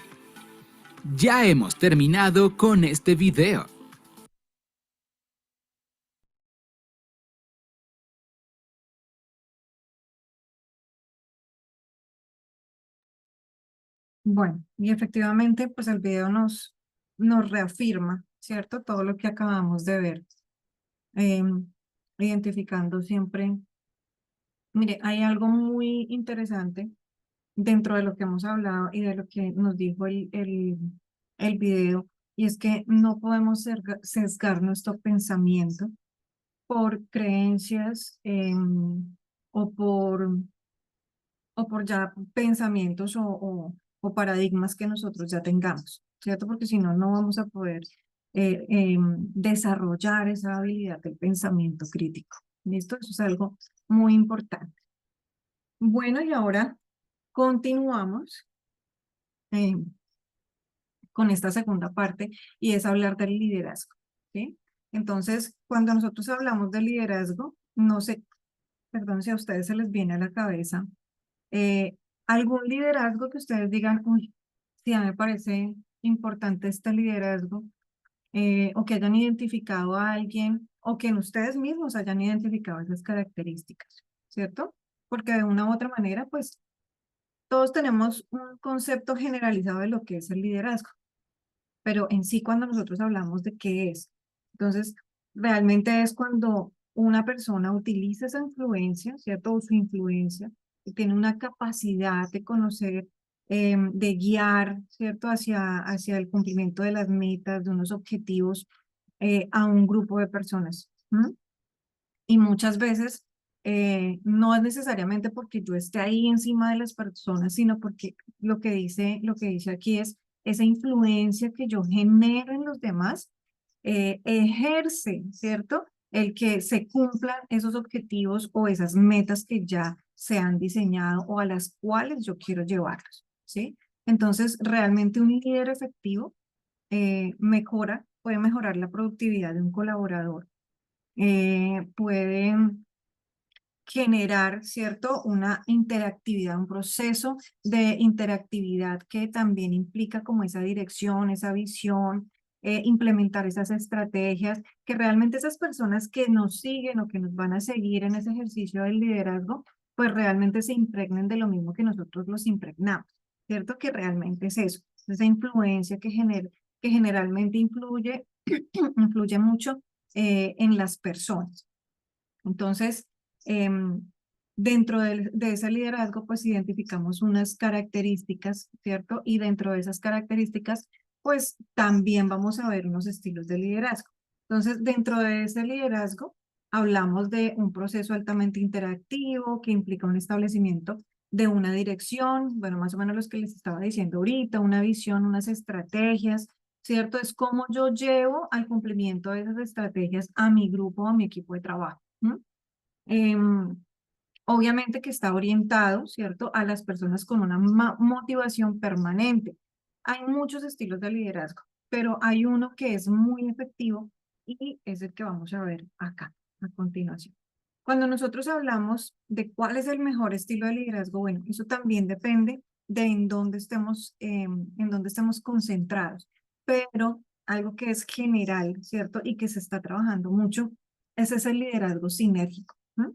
Ya hemos terminado con este video. Bueno, y efectivamente, pues el video nos reafirma, ¿cierto? Todo lo que acabamos de ver, identificando siempre. Mire, hay algo muy interesante dentro de lo que hemos hablado y de lo que nos dijo el video, y es que no podemos sesgar nuestro pensamiento por creencias o por o por ya pensamientos o paradigmas que nosotros ya tengamos, ¿cierto? Porque si no, no vamos a poder desarrollar esa habilidad del pensamiento crítico. ¿Listo? Eso es algo muy importante. Bueno, y ahora continuamos eh, con esta segunda parte y es hablar del liderazgo, ¿sí? Entonces, cuando nosotros hablamos de liderazgo, no sé, perdón si a ustedes se les viene a la cabeza algún liderazgo que ustedes digan, uy, sí, a mí me parece importante este liderazgo, o que hayan identificado a alguien, o que en ustedes mismos hayan identificado esas características, ¿cierto? Porque de una u otra manera, pues, todos tenemos un concepto generalizado de lo que es el liderazgo, pero en sí cuando nosotros hablamos de qué es, entonces, realmente es cuando una persona utiliza esa influencia, ¿cierto? O su influencia, y tiene una capacidad de conocer, de guiar, ¿cierto? Hacia el cumplimiento de las metas, de unos objetivos, a un grupo de personas. ¿M? Y muchas veces no es necesariamente porque yo esté ahí encima de las personas, sino porque lo que dice aquí es esa influencia que yo genero en los demás, ejerce, ¿cierto? El que se cumplan esos objetivos o esas metas que ya se han diseñado o a las cuales yo quiero llevarlos, ¿sí? Entonces, realmente un líder efectivo puede mejorar la productividad de un colaborador, puede generar, ¿cierto? Una interactividad, un proceso de interactividad que también implica como esa dirección, esa visión, implementar esas estrategias, que realmente esas personas que nos siguen o que nos van a seguir en ese ejercicio del liderazgo, pues realmente se impregnen de lo mismo que nosotros los impregnamos, ¿cierto? Que realmente es eso, esa influencia que generalmente influye mucho en las personas. Entonces, dentro de ese liderazgo, pues identificamos unas características, ¿cierto? Y dentro de esas características, pues también vamos a ver unos estilos de liderazgo. Entonces, dentro de ese liderazgo, hablamos de un proceso altamente interactivo que implica un establecimiento de una dirección, bueno, más o menos los que les estaba diciendo ahorita, una visión, unas estrategias, ¿cierto? Es cómo yo llevo al cumplimiento de esas estrategias a mi grupo, a mi equipo de trabajo. ¿M? Obviamente que está orientado, ¿cierto?, a las personas con una motivación permanente. Hay muchos estilos de liderazgo, pero hay uno que es muy efectivo y es el que vamos a ver acá, a continuación. Cuando nosotros hablamos de cuál es el mejor estilo de liderazgo, bueno, eso también depende de en dónde estemos concentrados, pero algo que es general, ¿cierto?, y que se está trabajando mucho, ese es el liderazgo sinérgico. ¿No?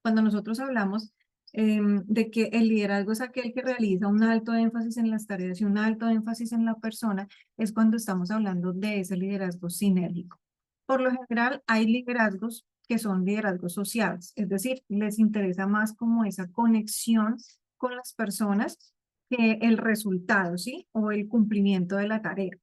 Cuando nosotros hablamos de que el liderazgo es aquel que realiza un alto énfasis en las tareas y un alto énfasis en la persona, es cuando estamos hablando de ese liderazgo sinérgico. Por lo general, hay liderazgos que son liderazgos sociales, es decir, les interesa más como esa conexión con las personas que el resultado, ¿sí? O el cumplimiento de la tarea.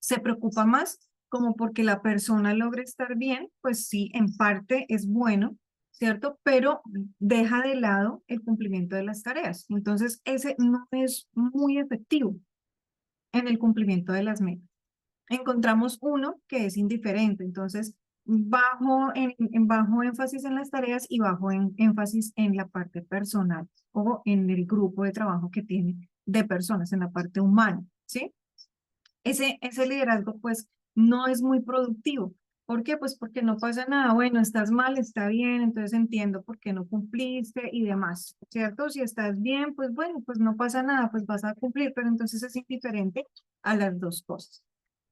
Se preocupa más como porque la persona logre estar bien, pues sí, en parte es bueno, ¿cierto? Pero deja de lado el cumplimiento de las tareas. Entonces, ese no es muy efectivo en el cumplimiento de las metas. Encontramos uno que es indiferente, entonces bajo énfasis en las tareas y bajo énfasis en la parte personal o en el grupo de trabajo que tiene de personas, en la parte humana, ¿sí? Ese liderazgo pues no es muy productivo. ¿Por qué? Pues porque no pasa nada. Bueno, estás mal, está bien, entonces entiendo por qué no cumpliste y demás, ¿cierto? Si estás bien, pues bueno, pues no pasa nada, pues vas a cumplir, pero entonces es indiferente a las dos cosas.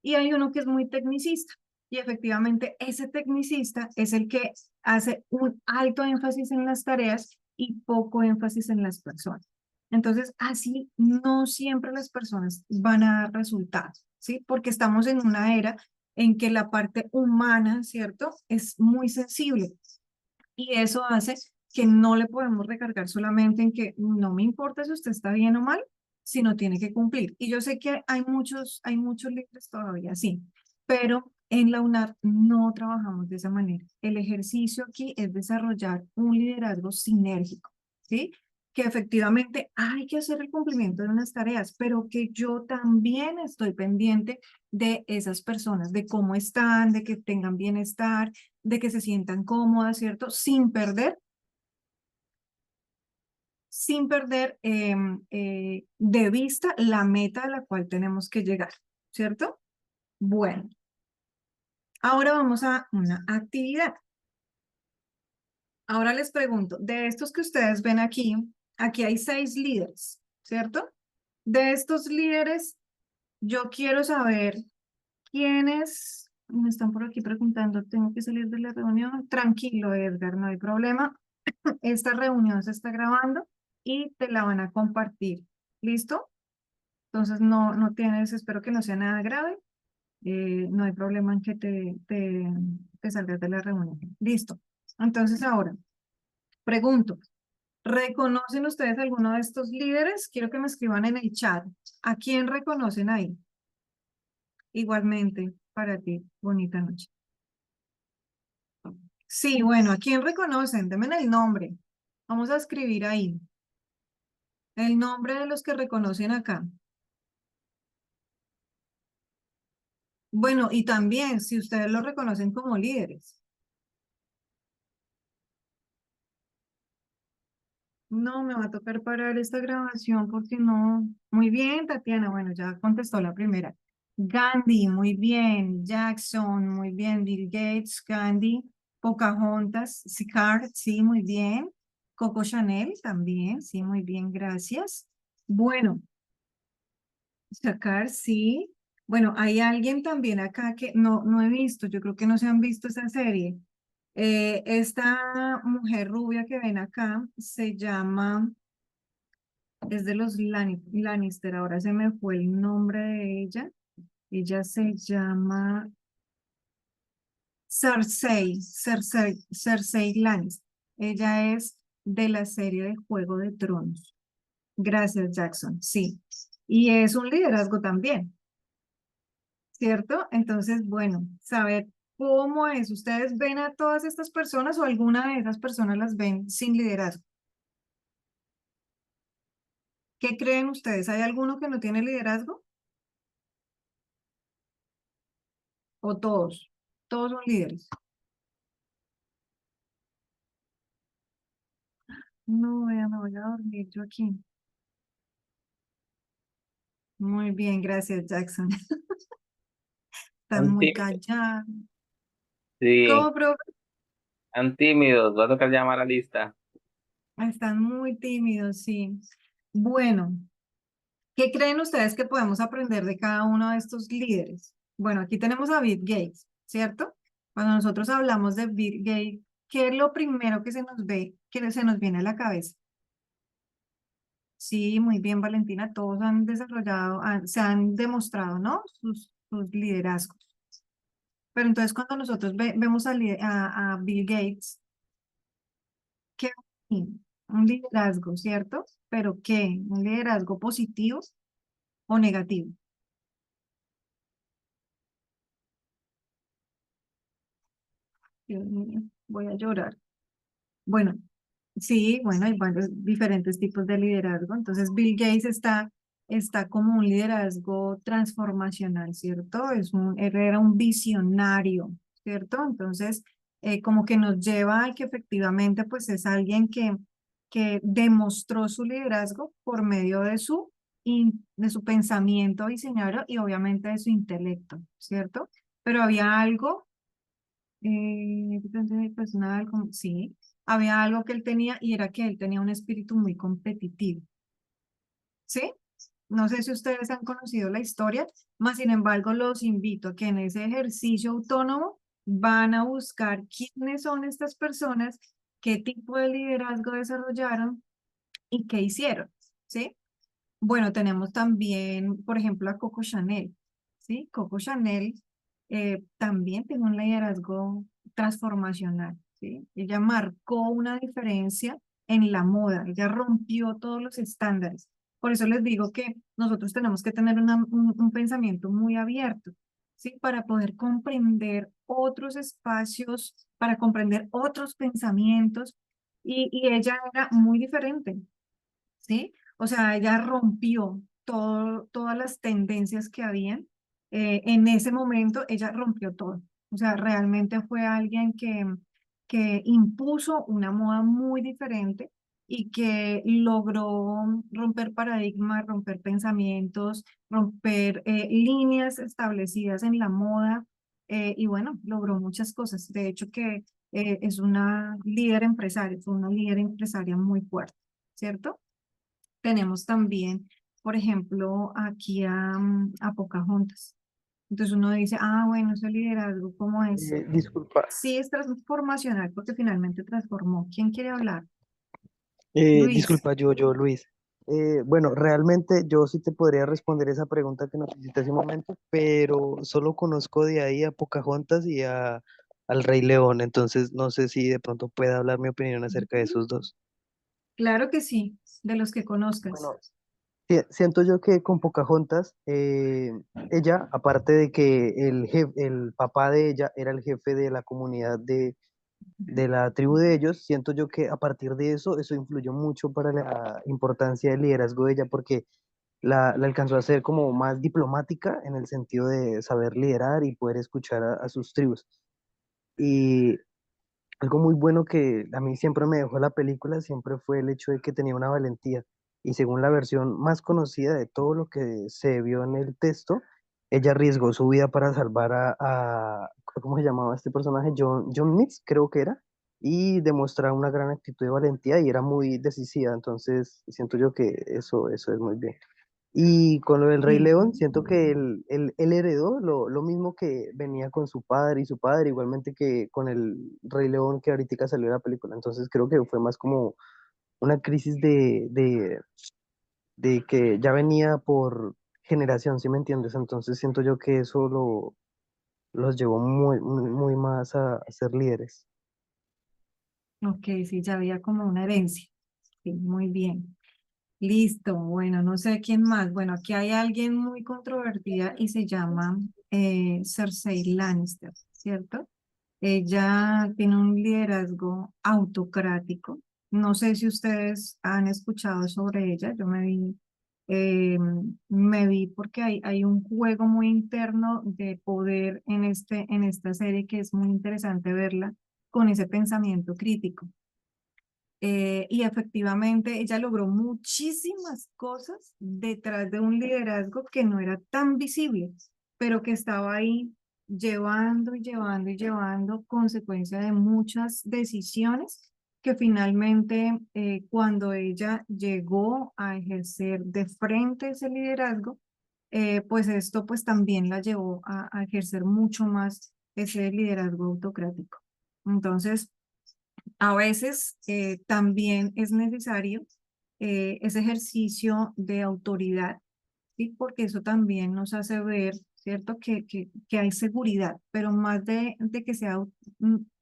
Y hay uno que es muy tecnicista y efectivamente ese tecnicista es el que hace un alto énfasis en las tareas y poco énfasis en las personas. Entonces, así no siempre las personas van a dar resultados, ¿sí? Porque estamos en una era en que la parte humana, ¿cierto? Es muy sensible y eso hace que no le podemos recargar solamente en que no me importa si usted está bien o mal, sino tiene que cumplir. Y yo sé que hay muchos líderes todavía, sí, pero en la UNAR no trabajamos de esa manera. El ejercicio aquí es desarrollar un liderazgo sinérgico, ¿sí? que efectivamente hay que hacer el cumplimiento de unas tareas, pero que yo también estoy pendiente de esas personas, de cómo están, de que tengan bienestar, de que se sientan cómodas, ¿cierto? Sin perder de vista la meta a la cual tenemos que llegar, ¿cierto? Bueno, ahora vamos a una actividad. Ahora les pregunto, de estos que ustedes ven aquí, aquí hay 6 líderes, ¿cierto? De estos líderes, yo quiero saber quiénes me están por aquí preguntando, tengo que salir de la reunión. Tranquilo, Edgar, no hay problema. Esta reunión se está grabando y te la van a compartir. ¿Listo? Entonces no tienes, espero que no sea nada grave. No hay problema en que te salgas de la reunión. Listo. Entonces ahora, pregunto, ¿reconocen ustedes alguno de estos líderes? Quiero que me escriban en el chat. ¿A quién reconocen ahí? Igualmente, para ti, bonita noche. Sí, bueno, ¿a quién reconocen? Denme el nombre. Vamos a escribir ahí. El nombre de los que reconocen acá. Bueno, y también si ustedes los reconocen como líderes. No, me va a tocar parar esta grabación porque no. Muy bien, Tatiana. Bueno, ya contestó la primera. Gandhi, muy bien. Jackson, muy bien. Bill Gates, Gandhi. Pocahontas, Sicard, sí, muy bien. Coco Chanel también, sí, muy bien, gracias. Bueno, Sacar, sí. Bueno, hay alguien también acá que no he visto, yo creo que no se han visto esa serie. Esta mujer rubia que ven acá se llama, es de los Lannister, ahora se me fue el nombre de ella. Ella se llama Cersei Lannister. Ella es de la serie de Juego de Tronos. Gracias, Jackson, sí. Y es un liderazgo también, ¿cierto? Entonces, bueno, saber cómo es. ¿Ustedes ven a todas estas personas o alguna de esas personas las ven sin liderazgo? ¿Qué creen ustedes? ¿Hay alguno que no tiene liderazgo? ¿O todos? Todos son líderes. No, vea, me voy a dormir yo aquí. Muy bien, gracias, Jackson. Están Son muy tímidos. callados. Sí, ¿Cómo, profe? son tímidos. Va a tocar llamar a la lista. Están muy tímidos, sí. Bueno, ¿qué creen ustedes que podemos aprender de cada uno de estos líderes? Bueno, aquí tenemos a Bill Gates, ¿cierto? Cuando nosotros hablamos de Bill Gates, ¿qué es lo primero que se nos ve, que se nos viene a la cabeza? Sí, muy bien, Valentina, todos han desarrollado, se han demostrado, ¿no? Sus liderazgos. Pero entonces cuando nosotros vemos a Bill Gates, ¿qué? Un liderazgo, ¿cierto? ¿Pero qué? ¿Un liderazgo positivo o negativo? Dios mío, voy a llorar. Bueno, sí, bueno, hay varios diferentes tipos de liderazgo. Entonces, Bill Gates está como un liderazgo transformacional, ¿cierto? Él era un visionario, ¿cierto? Entonces, como que nos lleva a que efectivamente, pues es alguien que demostró su liderazgo por medio de su pensamiento visionario y obviamente de su intelecto, ¿cierto? Pero había algo personal, sí, había algo que él tenía y era que él tenía un espíritu muy competitivo, ¿sí? No sé si ustedes han conocido la historia, mas sin embargo los invito a que en ese ejercicio autónomo van a buscar quiénes son estas personas, qué tipo de liderazgo desarrollaron y qué hicieron, ¿sí? Bueno, tenemos también, por ejemplo, a Coco Chanel, ¿sí? Coco Chanel también tiene un liderazgo transformacional, ¿sí? Ella marcó una diferencia en la moda, ella rompió todos los estándares. Por eso les digo que nosotros tenemos que tener un pensamiento muy abierto, ¿sí? Para poder comprender otros espacios, para comprender otros pensamientos, y ella era muy diferente. ¿sí? O sea, ella rompió todas las tendencias que habían. En ese momento, ella rompió todo. O sea, realmente fue alguien que impuso una moda muy diferente y que logró romper paradigmas, romper pensamientos, romper líneas establecidas en la moda. Y bueno, logró muchas cosas. De hecho, que es una líder empresaria, fue una líder empresaria muy fuerte, ¿cierto? Tenemos también, por ejemplo, aquí a Pocahontas. Entonces uno dice, ah, bueno, ese liderazgo, ¿cómo es? Disculpa, Sí, es transformacional porque finalmente transformó. ¿Quién quiere hablar? Luis. disculpa, Luis. Bueno, realmente yo sí te podría responder esa pregunta que nos hiciste hace un momento, pero solo conozco de ahí a Pocahontas y al Rey León, entonces no sé si de pronto pueda hablar mi opinión acerca de esos dos. Claro que sí, de los que conozcas. Bueno, siento yo que con Pocahontas, ella, aparte de que el papá de ella era el jefe de la comunidad de la tribu de ellos, siento yo que a partir de eso, eso influyó mucho para la importancia del liderazgo de ella, porque la alcanzó a ser como más diplomática en el sentido de saber liderar y poder escuchar a sus tribus. Y algo muy bueno que a mí siempre me dejó la película siempre fue el hecho de que tenía una valentía. Y según la versión más conocida de todo lo que se vio en el texto, ella arriesgó su vida para salvar ¿cómo se llamaba este personaje? John Mix, creo que era, y demostrar una gran actitud de valentía y era muy decisiva. Entonces, siento yo que eso es muy bien. Y con lo del Rey Sí. León, siento que él heredó lo mismo que venía con su padre y su padre, igualmente que con el Rey León que ahorita salió la película. Entonces creo que fue más como una crisis de que ya venía por generación, ¿sí me entiendes? Entonces siento yo que eso los llevó muy más a ser líderes. Ok, sí, ya había como una herencia. Sí, muy bien. Listo, bueno, no sé quién más. Bueno, aquí hay alguien muy controvertida y se llama Cersei Lannister, ¿cierto? Ella tiene un liderazgo autocrático. No sé si ustedes han escuchado sobre ella. Yo eh, me vi porque hay un juego muy interno de poder en esta serie que es muy interesante verla con ese pensamiento crítico. Y efectivamente ella logró muchísimas cosas detrás de un liderazgo que no era tan visible, pero que estaba ahí llevando y llevando y llevando consecuencia de muchas decisiones que finalmente cuando ella llegó a ejercer de frente ese liderazgo, pues esto pues también la llevó a ejercer mucho más ese liderazgo autocrático. Entonces, a veces también es necesario ese ejercicio de autoridad, ¿sí? Porque eso también nos hace ver, ¿cierto? Que hay seguridad, pero más de que sea,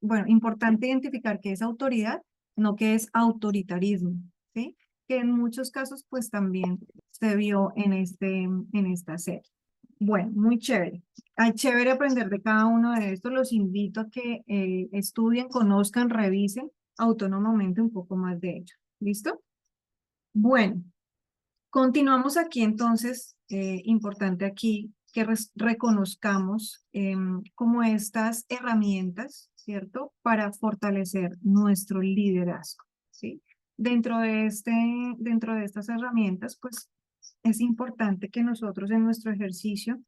bueno, importante identificar que es autoridad, no que es autoritarismo, ¿sí? Que en muchos casos pues también se vio en esta serie. Bueno, muy chévere. Hay chévere aprender de cada uno de estos. Los invito a que estudien, conozcan, revisen autónomamente un poco más de ellos. ¿Listo? Bueno, continuamos aquí entonces. Importante aquí que reconozcamos como estas herramientas, ¿cierto? Para fortalecer nuestro liderazgo, ¿sí? Dentro de estas herramientas, pues es importante que nosotros en nuestro ejercicio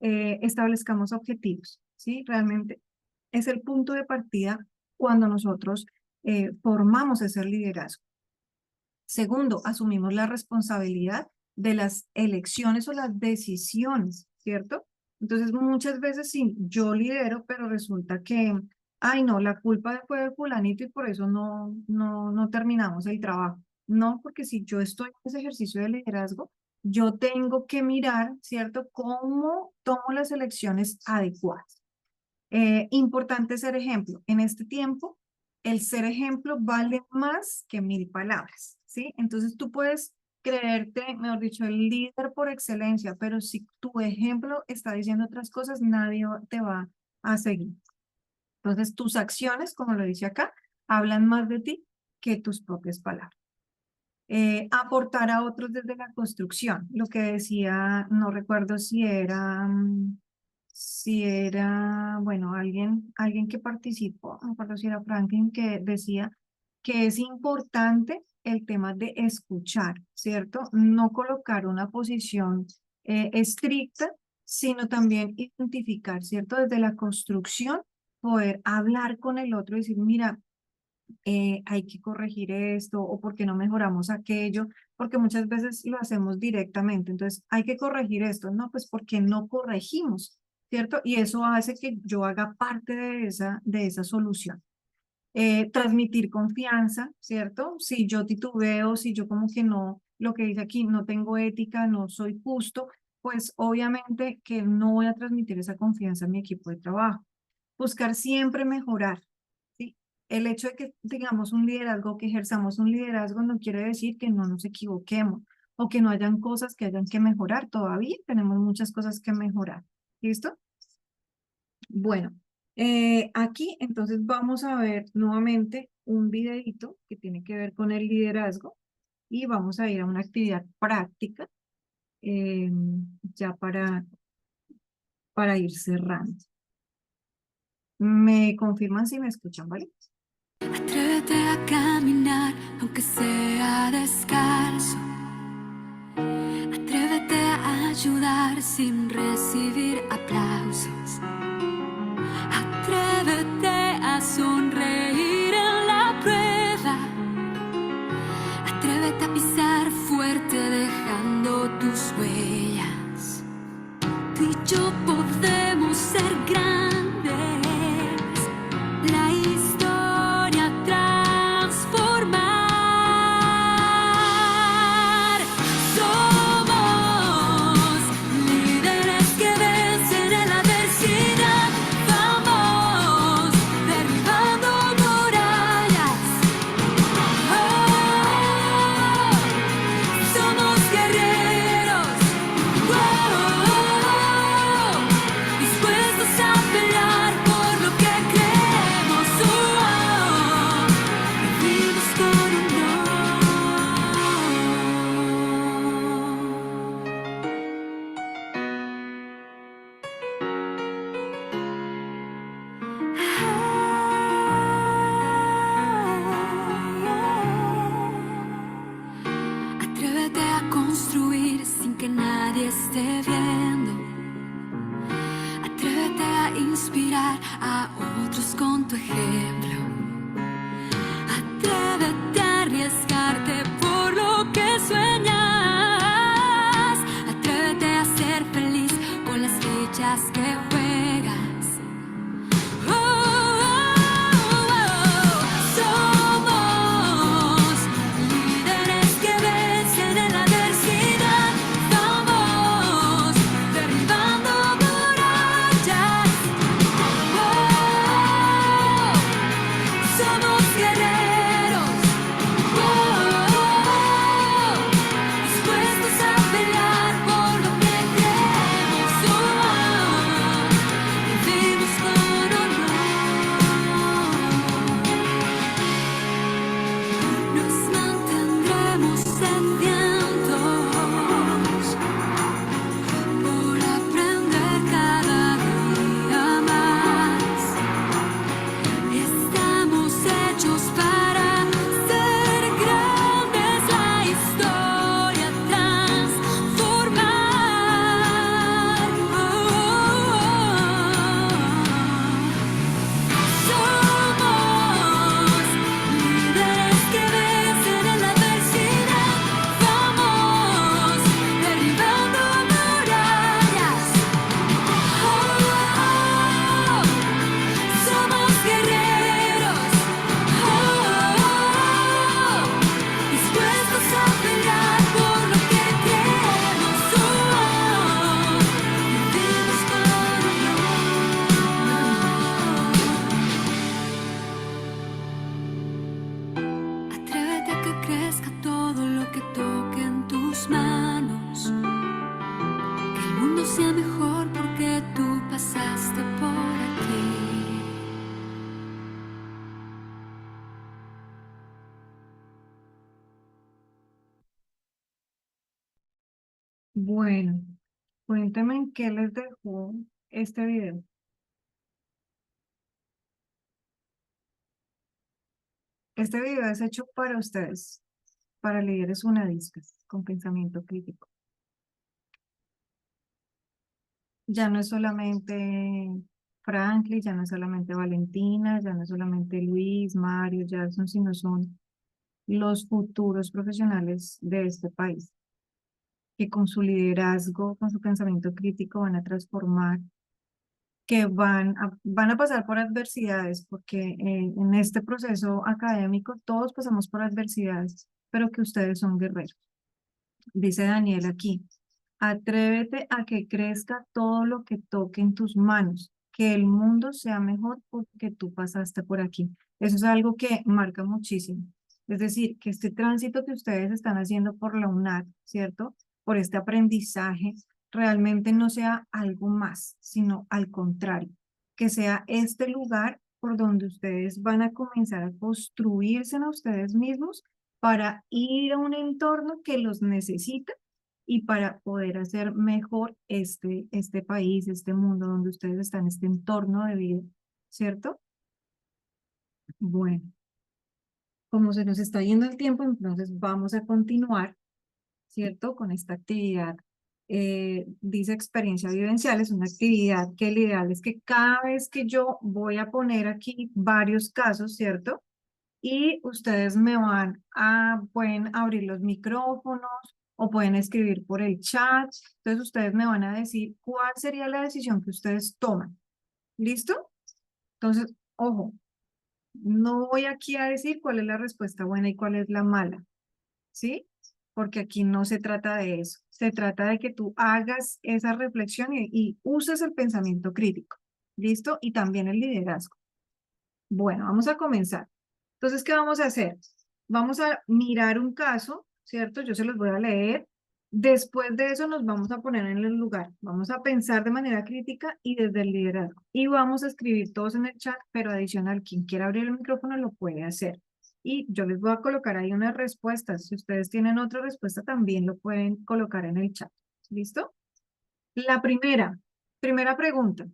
establezcamos objetivos, ¿sí? Realmente es el punto de partida cuando nosotros formamos ese liderazgo. Segundo, asumimos la responsabilidad de las elecciones o las decisiones, ¿cierto? Entonces, muchas veces sí, yo lidero, pero resulta que, ay, no, la culpa fue de fulanito y por eso no terminamos el trabajo. No, porque si yo estoy en ese ejercicio de liderazgo, yo tengo que mirar, ¿cierto?, cómo tomo las elecciones adecuadas. Importante ser ejemplo. En este tiempo, el ser ejemplo vale más que 1000 palabras, ¿sí? Entonces tú puedes creerte, mejor dicho, el líder por excelencia, pero si tu ejemplo está diciendo otras cosas, nadie te va a seguir. Entonces tus acciones, como lo dice acá, hablan más de ti que tus propias palabras. aportar a otros desde la construcción. Lo que decía, no recuerdo si era, bueno, alguien que participó, no recuerdo si era Franklin, que decía que es importante el tema de escuchar, ¿cierto? No colocar una posición estricta, sino también identificar, ¿cierto? Desde la construcción, poder hablar con el otro y decir, mira, hay que corregir esto o por qué no mejoramos aquello, porque muchas veces lo hacemos directamente. Entonces, hay que corregir esto, no, pues porque no corregimos, ¿cierto? Y eso hace que yo haga parte de esa solución. Transmitir confianza, ¿cierto? Si yo titubeo, si yo como que no, lo que dice aquí, no tengo ética, no soy justo, pues obviamente que no voy a transmitir esa confianza a mi equipo de trabajo. Buscar siempre mejorar, ¿sí? El hecho de que tengamos un liderazgo, que ejerzamos un liderazgo, no quiere decir que no nos equivoquemos o que no hayan cosas que hayan que mejorar. Todavía tenemos muchas cosas que mejorar. ¿Listo? Bueno, aquí entonces vamos a ver nuevamente un videito que tiene que ver con el liderazgo y vamos a ir a una actividad práctica ya para ir cerrando. Me confirman si me escuchan, ¿vale? Atrévete a caminar, aunque sea descalzo. Atrévete a ayudar sin recibir aplausos. Atrévete a sonreír en la prueba. Atrévete a pisar fuerte dejando tus huellas. Tú y yo podemos ser grandes. La historia transformar. Somos líderes que vencen en la adversidad. Vamos derribando murallas. Oh, somos guerreros. Oh, dispuestos a pelear por lo que creemos. Oh, vivimos con honor. Atrévete a construir sin que nadie esté viendo. Atrévete a inspirar a otros con tu ejemplo. Atrévete a arriesgarte por lo que sueñas. Atrévete a ser feliz con las fichas que juegas. Oh, oh, oh, oh. Somos líderes que vencen en la adversidad. Vamos derribando murallas. Oh, somos guerreros. Oh, dispuestos a pelear por lo que creemos. Oh, vivimos con honor. Nos mantendremos sedientos por aprender cada día más. Estamos hechos para ser grandes, la historia transformar. Somos líderes que vencen en la adversidad. Vamos derribando murallas. Oh, somos guerreros. Oh, Bueno, cuéntame en qué les dejó este video. Este video es hecho para ustedes, para líderes unadiscas con pensamiento crítico. Ya no es solamente Franklin, ya no es solamente Valentina, ya no es solamente Luis, Mario, Jackson, sino son los futuros profesionales de este país, que con su liderazgo, con su pensamiento crítico van a transformar, que van a pasar por adversidades, porque en este proceso académico todos pasamos por adversidades, pero que ustedes son guerreros. Dice Daniel aquí, atrévete a que crezca todo lo que toque en tus manos, que el mundo sea mejor porque tú pasaste por aquí. Eso es algo que marca muchísimo. Es decir, que este tránsito que ustedes están haciendo por la UNAD, ¿cierto? Por este aprendizaje, realmente no sea algo más, sino al contrario, que sea este lugar por donde ustedes van a comenzar a construirse a ustedes mismos para ir a un entorno que los necesita y para poder hacer mejor este país, este mundo donde ustedes están, este entorno de vida, ¿cierto? Bueno, como se nos está yendo el tiempo, entonces vamos a continuar, ¿cierto? Con esta actividad. Dice experiencia vivencial, es una actividad que el ideal es que cada vez que yo voy a poner aquí varios casos, ¿cierto? Y ustedes pueden abrir los micrófonos o pueden escribir por el chat. Entonces ustedes me van a decir cuál sería la decisión que ustedes toman. ¿Listo? Entonces, ojo, no voy aquí a decir cuál es la respuesta buena y cuál es la mala, ¿sí? Porque aquí no se trata de eso. Se trata de que tú hagas esa reflexión y uses el pensamiento crítico. ¿Listo? Y también el liderazgo. Bueno, vamos a comenzar. Entonces, ¿qué vamos a hacer? Vamos a mirar un caso, ¿cierto? Yo se los voy a leer. Después de eso nos vamos a poner en el lugar. Vamos a pensar de manera crítica y desde el liderazgo. Y vamos a escribir todos en el chat, pero adicional, quien quiera abrir el micrófono lo puede hacer. Y yo les voy a colocar ahí unas respuestas. Si ustedes tienen otra respuesta, también lo pueden colocar en el chat. ¿Listo? La primera pregunta.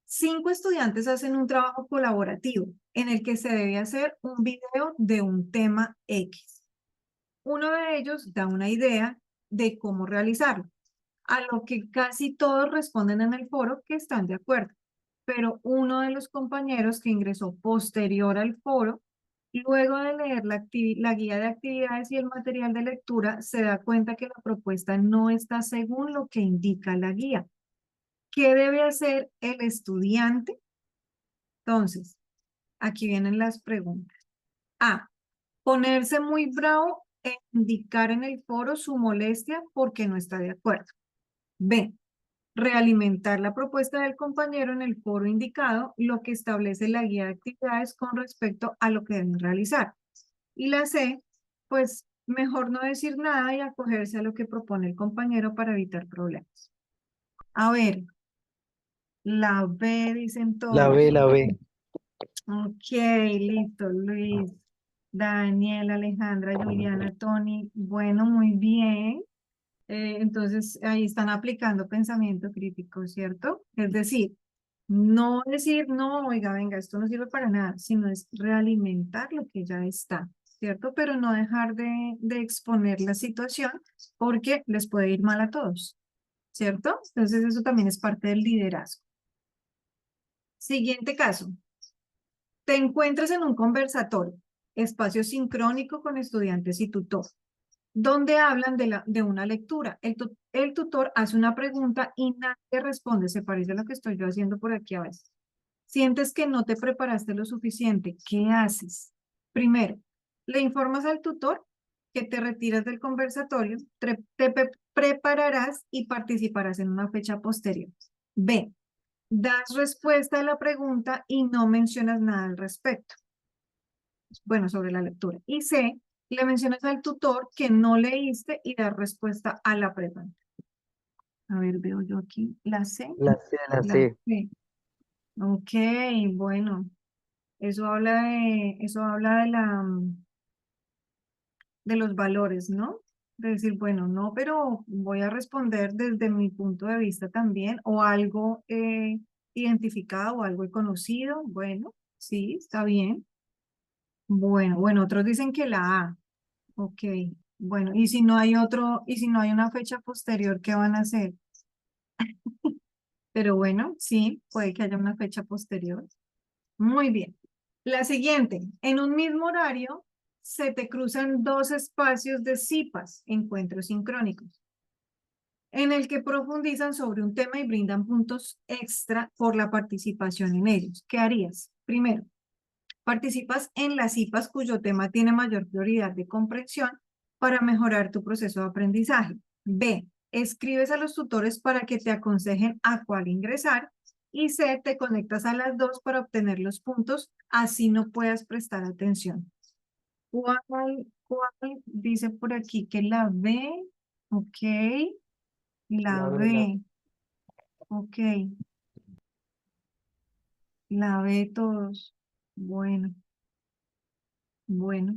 5 estudiantes hacen un trabajo colaborativo en el que se debe hacer un video de un tema X. Uno de ellos da una idea de cómo realizarlo, a lo que casi todos responden en el foro que están de acuerdo. Pero uno de los compañeros que ingresó posterior al foro, luego de leer la guía de actividades y el material de lectura, se da cuenta que la propuesta no está según lo que indica la guía. ¿Qué debe hacer el estudiante? Entonces, aquí vienen las preguntas. A, ponerse muy bravo e indicar en el foro su molestia porque no está de acuerdo. B, realimentar la propuesta del compañero en el foro indicado, lo que establece la guía de actividades con respecto a lo que deben realizar. Y la C, pues mejor no decir nada y acogerse a lo que propone el compañero para evitar problemas. A ver, la B dicen La todos. B, la B. Ok, listo, Luis, Daniel, Alejandra, Juliana, Tony. Bueno, muy bien. Entonces, ahí están aplicando pensamiento crítico, ¿cierto? Es decir, no decir, no, oiga, venga, esto no sirve para nada, sino es realimentar lo que ya está, ¿cierto? Pero no dejar de exponer la situación porque les puede ir mal a todos, ¿cierto? Entonces, eso también es parte del liderazgo. Siguiente caso. Te encuentras en un conversatorio, espacio sincrónico con estudiantes y tutor, donde hablan de una lectura. El tutor hace una pregunta y nadie responde. Se parece a lo que estoy yo haciendo por aquí a veces. Sientes que no te preparaste lo suficiente. ¿Qué haces? Primero, le informas al tutor que te retiras del conversatorio, prepararás y participarás en una fecha posterior. B, das respuesta a la pregunta y no mencionas nada al respecto. Bueno, sobre la lectura. Y C, le mencionas al tutor que no leíste y das respuesta a la pregunta. A ver, veo yo aquí la C. La C, la La C. C. Ok, bueno. Eso habla de los valores, ¿no? de decir, bueno, no, pero voy a responder desde mi punto de vista también, o algo identificado o algo conocido. Bueno, sí, está bien. Bueno, otros dicen que la A. Ok, bueno, y si no hay otro, y si no hay una fecha posterior, ¿qué van a hacer? Pero bueno, sí, puede que haya una fecha posterior. Muy bien. La siguiente, en un mismo horario se te cruzan dos espacios de cipas, encuentros sincrónicos, en el que profundizan sobre un tema y brindan puntos extra por la participación en ellos. ¿Qué harías? Primero, participas en las cipas cuyo tema tiene mayor prioridad de comprensión para mejorar tu proceso de aprendizaje. B, escribes a los tutores para que te aconsejen a cuál ingresar. Y C, te conectas a las dos para obtener los puntos, así no puedas prestar atención. ¿Cuál dice por aquí que la B? Ok, la La verdad. B. Ok, la B todos. Bueno, bueno.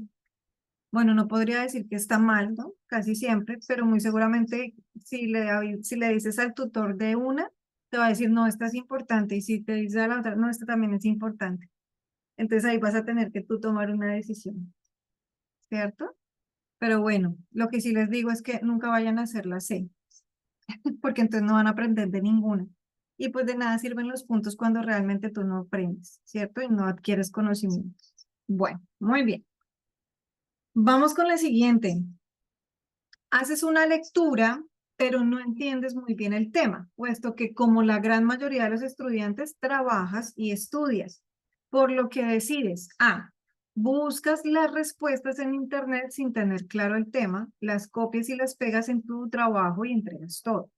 Bueno, no podría decir que está mal, ¿no? Casi siempre, pero muy seguramente si le dices al tutor de una, te va a decir, no, esta es importante, y si te dice a la otra, no, esta también es importante. Entonces ahí vas a tener que tú tomar una decisión, ¿cierto? Pero bueno, lo que sí les digo es que nunca vayan a hacer la C, porque entonces no van a aprender de ninguna. Y pues de nada sirven los puntos cuando realmente tú no aprendes, ¿cierto? Y no adquieres conocimiento. Bueno, muy bien. Vamos con la siguiente. Haces una lectura, pero no entiendes muy bien el tema, puesto que como la gran mayoría de los estudiantes, trabajas y estudias, por lo que decides A, buscas las respuestas en internet sin tener claro el tema, las copias y las pegas en tu trabajo y entregas todo.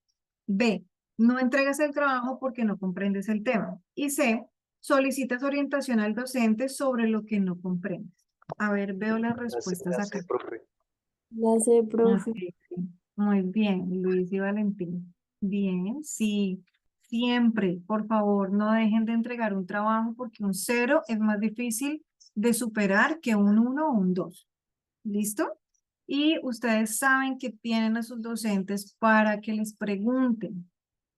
B, no entregas el trabajo porque no comprendes el tema. Y C, solicitas orientación al docente sobre lo que no comprendes. A ver, veo las respuestas La sé, acá. profe. La sé, profe. Ok, sí. Muy bien, Luis y Valentín. Bien, sí. Siempre, por favor, no dejen de entregar un trabajo porque un 0 es más difícil de superar que un 1 o un 2. ¿Listo? Y ustedes saben que tienen a sus docentes para que les pregunten.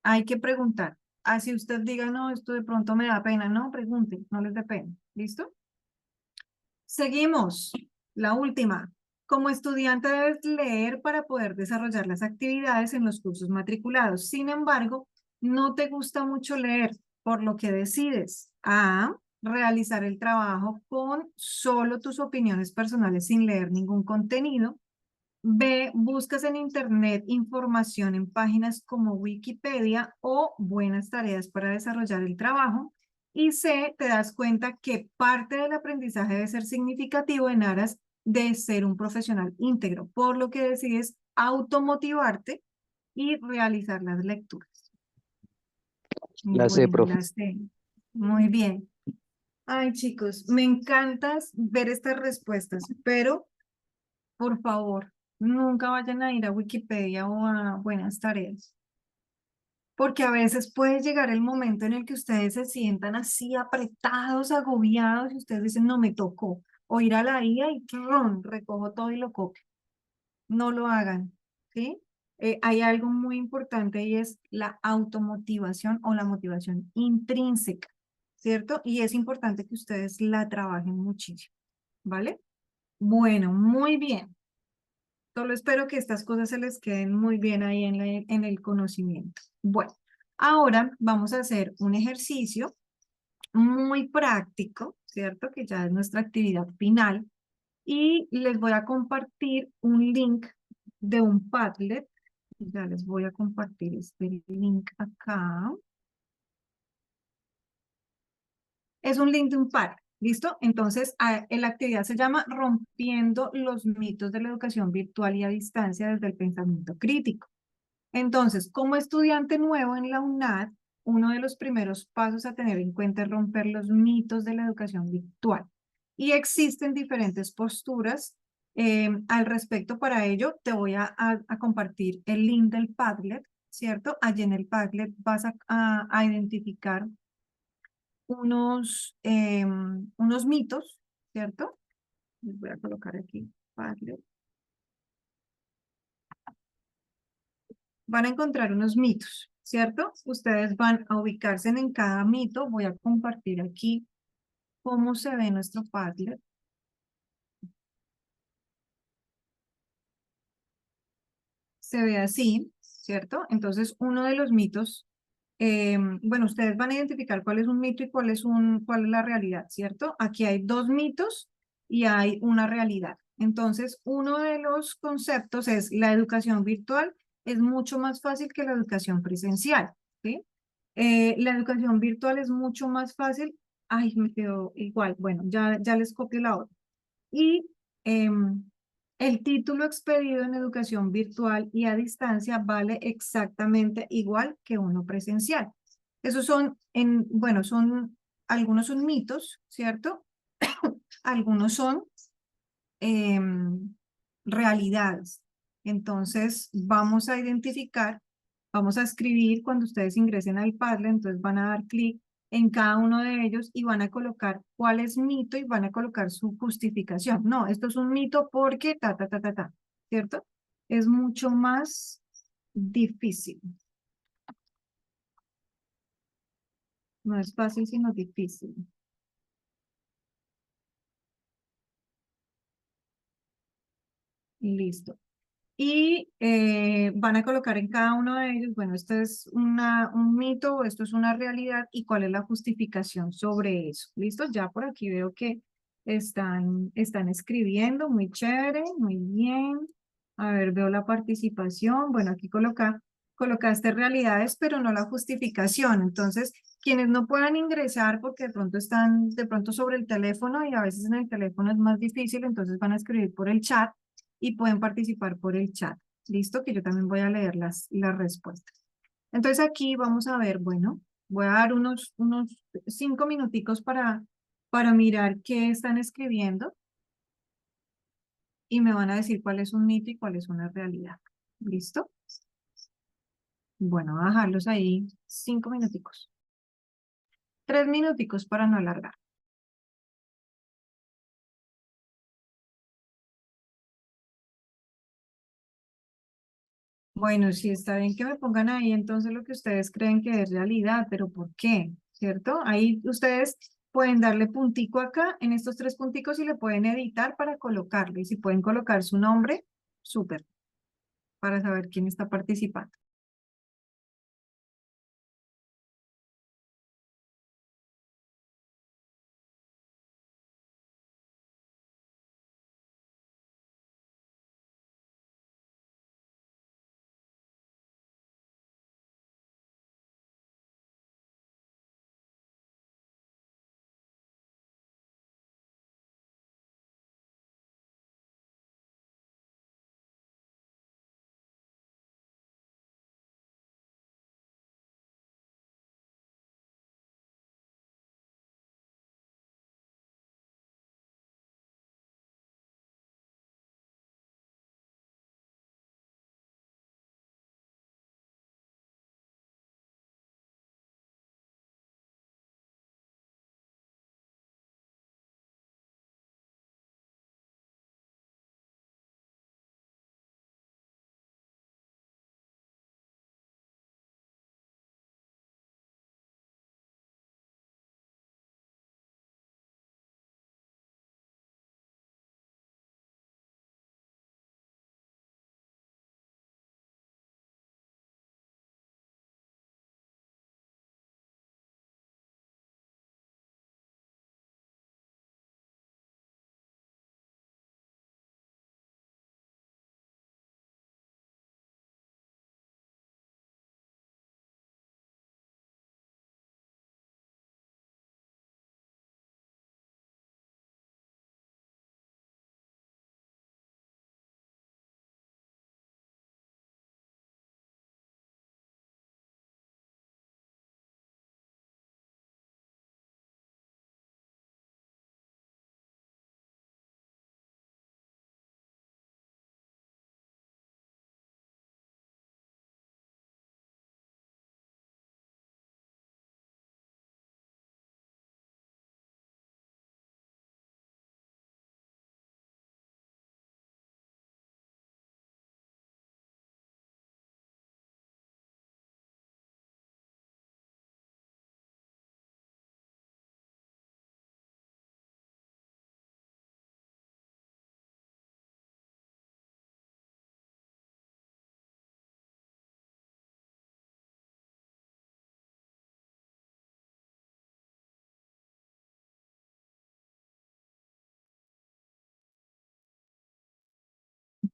Hay que preguntar. Así usted diga, no, esto de pronto me da pena. No, pregunten, no les dé pena. ¿Listo? Seguimos. La última. Como estudiante debes leer para poder desarrollar las actividades en los cursos matriculados. Sin embargo, no te gusta mucho leer, por lo que decides A, realizar el trabajo con solo tus opiniones personales sin leer ningún contenido. B, buscas en internet información en páginas como Wikipedia o buenas tareas para desarrollar el trabajo. Y C, te das cuenta que parte del aprendizaje debe ser significativo en aras de ser un profesional íntegro, por lo que decides automotivarte y realizar las lecturas. La sé, Bueno, profe. las C. Muy bien. Ay, chicos, me encanta ver estas respuestas, pero por favor, nunca vayan a ir a Wikipedia o a Buenas Tareas, porque a veces puede llegar el momento en el que ustedes se sientan así apretados, agobiados, y ustedes dicen, no me tocó, o ir a la IA y ¡trum! Recojo todo y lo copio. No lo hagan, ¿sí? Hay algo muy importante y es la automotivación o la motivación intrínseca, ¿cierto? Y es importante que ustedes la trabajen muchísimo, ¿vale? Bueno, muy bien. Solo espero que estas cosas se les queden muy bien ahí en el conocimiento. Bueno, ahora vamos a hacer un ejercicio muy práctico, ¿cierto? Que ya es nuestra actividad final. Y les voy a compartir un link de un Padlet. Ya les voy a compartir este link acá. Es un link de un Padlet. ¿Listo? Entonces, la actividad se llama Rompiendo los mitos de la educación virtual y a distancia desde el pensamiento crítico. Entonces, como estudiante nuevo en la UNAD, uno de los primeros pasos a tener en cuenta es romper los mitos de la educación virtual. Y existen diferentes posturas al respecto. Para ello, te voy a compartir el link del Padlet, ¿cierto? Allí en el Padlet vas a identificar unos mitos, ¿cierto? Les voy a colocar aquí Padlet. van a encontrar unos mitos, ¿cierto? Ustedes van a ubicarse en cada mito. Voy a compartir aquí cómo se ve nuestro Padlet. Se ve así, ¿cierto? Entonces, uno de los mitos, bueno, ustedes van a identificar cuál es un mito y cuál es la realidad, ¿cierto? Aquí hay dos mitos y hay una realidad. Entonces, uno de los conceptos es la educación virtual es mucho más fácil que la educación presencial, ¿sí? La educación virtual es mucho más fácil. Ay, me quedó igual. Bueno, ya les copio la otra. Y em, el título expedido en educación virtual y a distancia vale exactamente igual que uno presencial. Esos son, bueno, algunos son mitos, ¿cierto? Algunos son em, realidades. Entonces, vamos a identificar, vamos a escribir cuando ustedes ingresen al Padlet, entonces van a dar clic en cada uno de ellos y van a colocar cuál es mito y van a colocar su justificación. No, esto es un mito porque ¿cierto? Es mucho más difícil. No es fácil, sino difícil. Listo. Y van a colocar en cada uno de ellos, bueno, esto es un mito o esto es una realidad y cuál es la justificación sobre eso. ¿Listo? Ya por aquí veo que están escribiendo, muy chévere, muy bien. A ver, veo la participación. Bueno, aquí colocaste realidades, pero no la justificación. Entonces, quienes no puedan ingresar porque de pronto están de pronto sobre el teléfono y a veces en el teléfono es más difícil, entonces van a escribir por el chat y pueden participar por el chat. Listo, que yo también voy a leer las respuestas. Entonces aquí vamos a ver, bueno, voy a dar unos 5 minuticos para mirar qué están escribiendo y me van a decir cuál es un mito y cuál es una realidad. ¿Listo? Bueno, voy a dejarlos ahí 5 minuticos. 3 minuticos para no alargar. Bueno, sí, está bien que me pongan ahí entonces lo que ustedes creen que es realidad, pero ¿por qué? ¿Cierto? Ahí ustedes pueden darle puntico acá, en estos 3 punticos y le pueden editar para colocarle. Y si pueden colocar su nombre, súper, para saber quién está participando.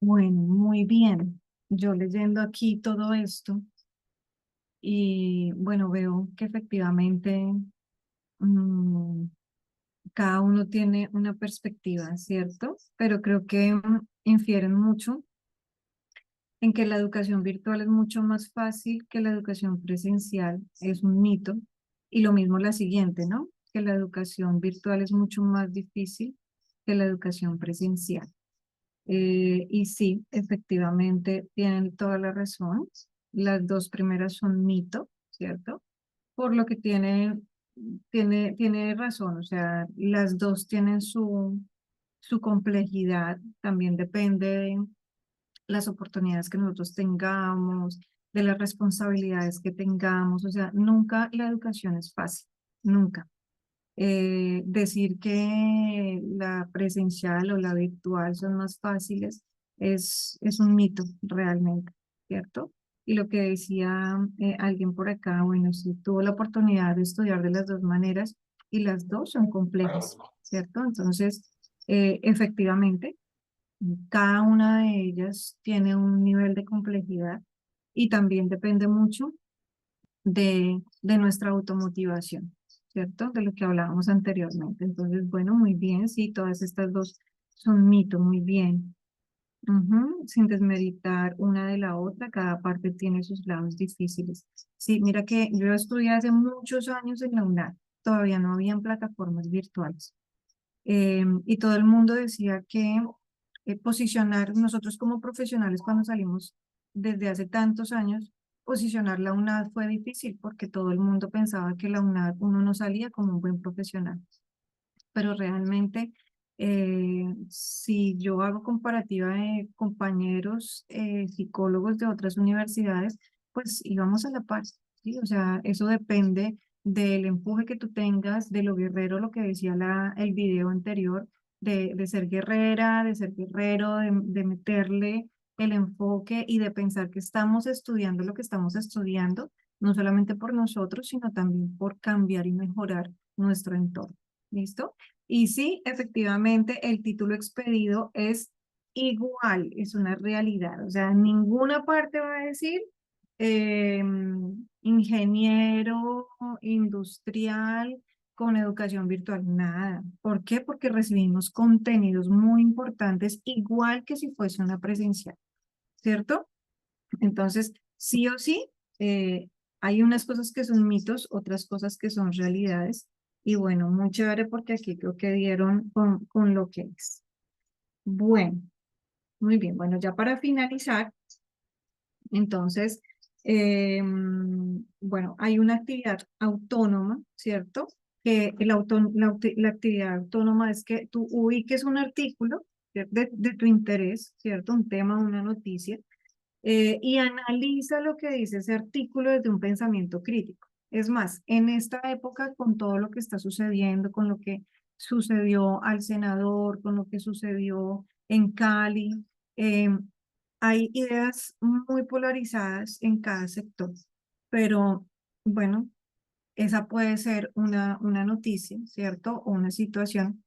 Bueno, muy bien. Yo leyendo aquí todo esto y bueno, veo que efectivamente mm, cada uno tiene una perspectiva, ¿cierto? Pero creo que infieren mucho en que la educación virtual es mucho más fácil que la educación presencial, es un mito. Y lo mismo la siguiente, ¿no? Que la educación virtual es mucho más difícil que la educación presencial. Y sí, efectivamente, tienen toda la razón. Las dos primeras son mito, ¿cierto? Por lo que tiene razón, o sea, las dos tienen su complejidad, también depende de las oportunidades que nosotros tengamos, de las responsabilidades que tengamos, o sea, nunca la educación es fácil, nunca. Decir que la presencial o la virtual son más fáciles es un mito realmente, ¿cierto? Y lo que decía alguien por acá, bueno, si tuvo la oportunidad de estudiar de las dos maneras y las dos son complejas, ¿cierto? Entonces, efectivamente, cada una de ellas tiene un nivel de complejidad y también depende mucho de nuestra automotivación, ¿cierto? De lo que hablábamos anteriormente. Entonces, bueno, muy bien, sí, todas estas dos son mito, muy bien. Ujú, sin desmeritar una de la otra, cada parte tiene sus lados difíciles. Sí, mira que yo estudié hace muchos años en la UNAM, todavía no habían plataformas virtuales. Y todo el mundo decía que posicionar, nosotros como profesionales cuando salimos desde hace tantos años, posicionar la UNAD fue difícil porque todo el mundo pensaba que la UNAD uno no salía como un buen profesional, pero realmente si yo hago comparativa de compañeros psicólogos de otras universidades, pues íbamos a la par, ¿sí? O sea, eso depende del empuje que tú tengas, de lo guerrero, lo que decía el video anterior, de ser guerrera, de ser guerrero, de meterle el enfoque y de pensar que estamos estudiando lo que estamos estudiando, no solamente por nosotros, sino también por cambiar y mejorar nuestro entorno. ¿Listo? Y sí, efectivamente, el título expedido es igual, es una realidad. O sea, en ninguna parte va a decir eh, ingeniero industrial con educación virtual, nada. ¿Por qué? Porque recibimos contenidos muy importantes, igual que si fuese una presencial, ¿cierto? Entonces, sí o sí, hay unas cosas que son mitos, otras cosas que son realidades. Y bueno, muy chévere porque aquí creo que dieron con lo que es. Bueno, muy bien. Bueno, ya para finalizar, entonces, bueno, hay una actividad autónoma, ¿cierto? Que la actividad autónoma es que tú ubiques un artículo de tu interés, ¿cierto? Un tema, una noticia y analiza lo que dice ese artículo desde un pensamiento crítico. Es más, en esta época, con todo lo que está sucediendo, con lo que sucedió al senador, con lo que sucedió en Cali, eh, hay ideas muy polarizadas en cada sector, pero bueno, esa puede ser una noticia, ¿cierto? O una situación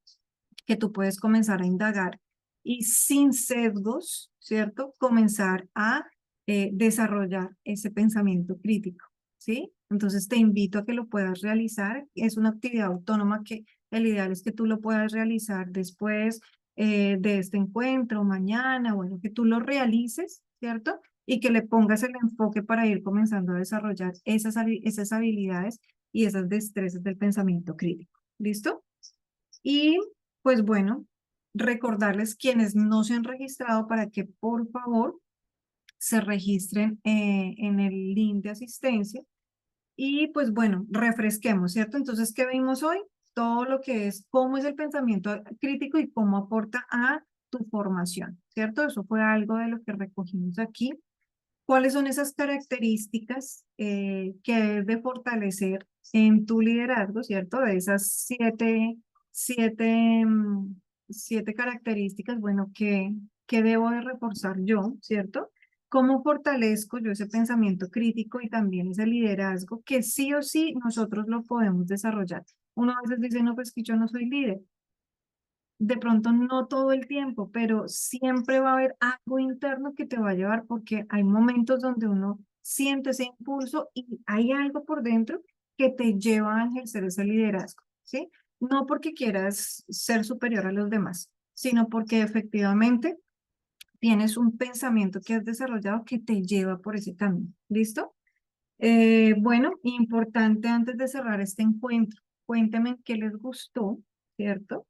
que tú puedes comenzar a indagar y sin sesgos, ¿cierto? Comenzar a desarrollar ese pensamiento crítico, ¿sí? Entonces te invito a que lo puedas realizar. Es una actividad autónoma que el ideal es que tú lo puedas realizar después de este encuentro, mañana, bueno, que tú lo realices, ¿cierto? Y que le pongas el enfoque para ir comenzando a desarrollar esas habilidades y esas destrezas del pensamiento crítico. ¿Listo? Y pues bueno, recordarles quienes no se han registrado para que por favor se registren en el link de asistencia y pues bueno, refresquemos, ¿cierto? Entonces, ¿qué vimos hoy? Todo lo que es cómo es el pensamiento crítico y cómo aporta a tu formación, ¿cierto? Eso fue algo de lo que recogimos aquí. ¿Cuáles son esas características que debes de fortalecer en tu liderazgo, ¿cierto? De esas siete, mm, siete características, bueno, que debo de reforzar yo, ¿cierto? ¿Cómo fortalezco yo ese pensamiento crítico y también ese liderazgo que sí o sí nosotros lo podemos desarrollar? Uno a veces dice, no, pues que yo no soy líder. de pronto no todo el tiempo, pero siempre va a haber algo interno que te va a llevar porque hay momentos donde uno siente ese impulso y hay algo por dentro que te lleva a ejercer ese liderazgo, ¿sí? No porque quieras ser superior a los demás, sino porque efectivamente tienes un pensamiento que has desarrollado que te lleva por ese camino. ¿Listo? Bueno, importante antes de cerrar este encuentro, cuéntenme qué les gustó, ¿cierto?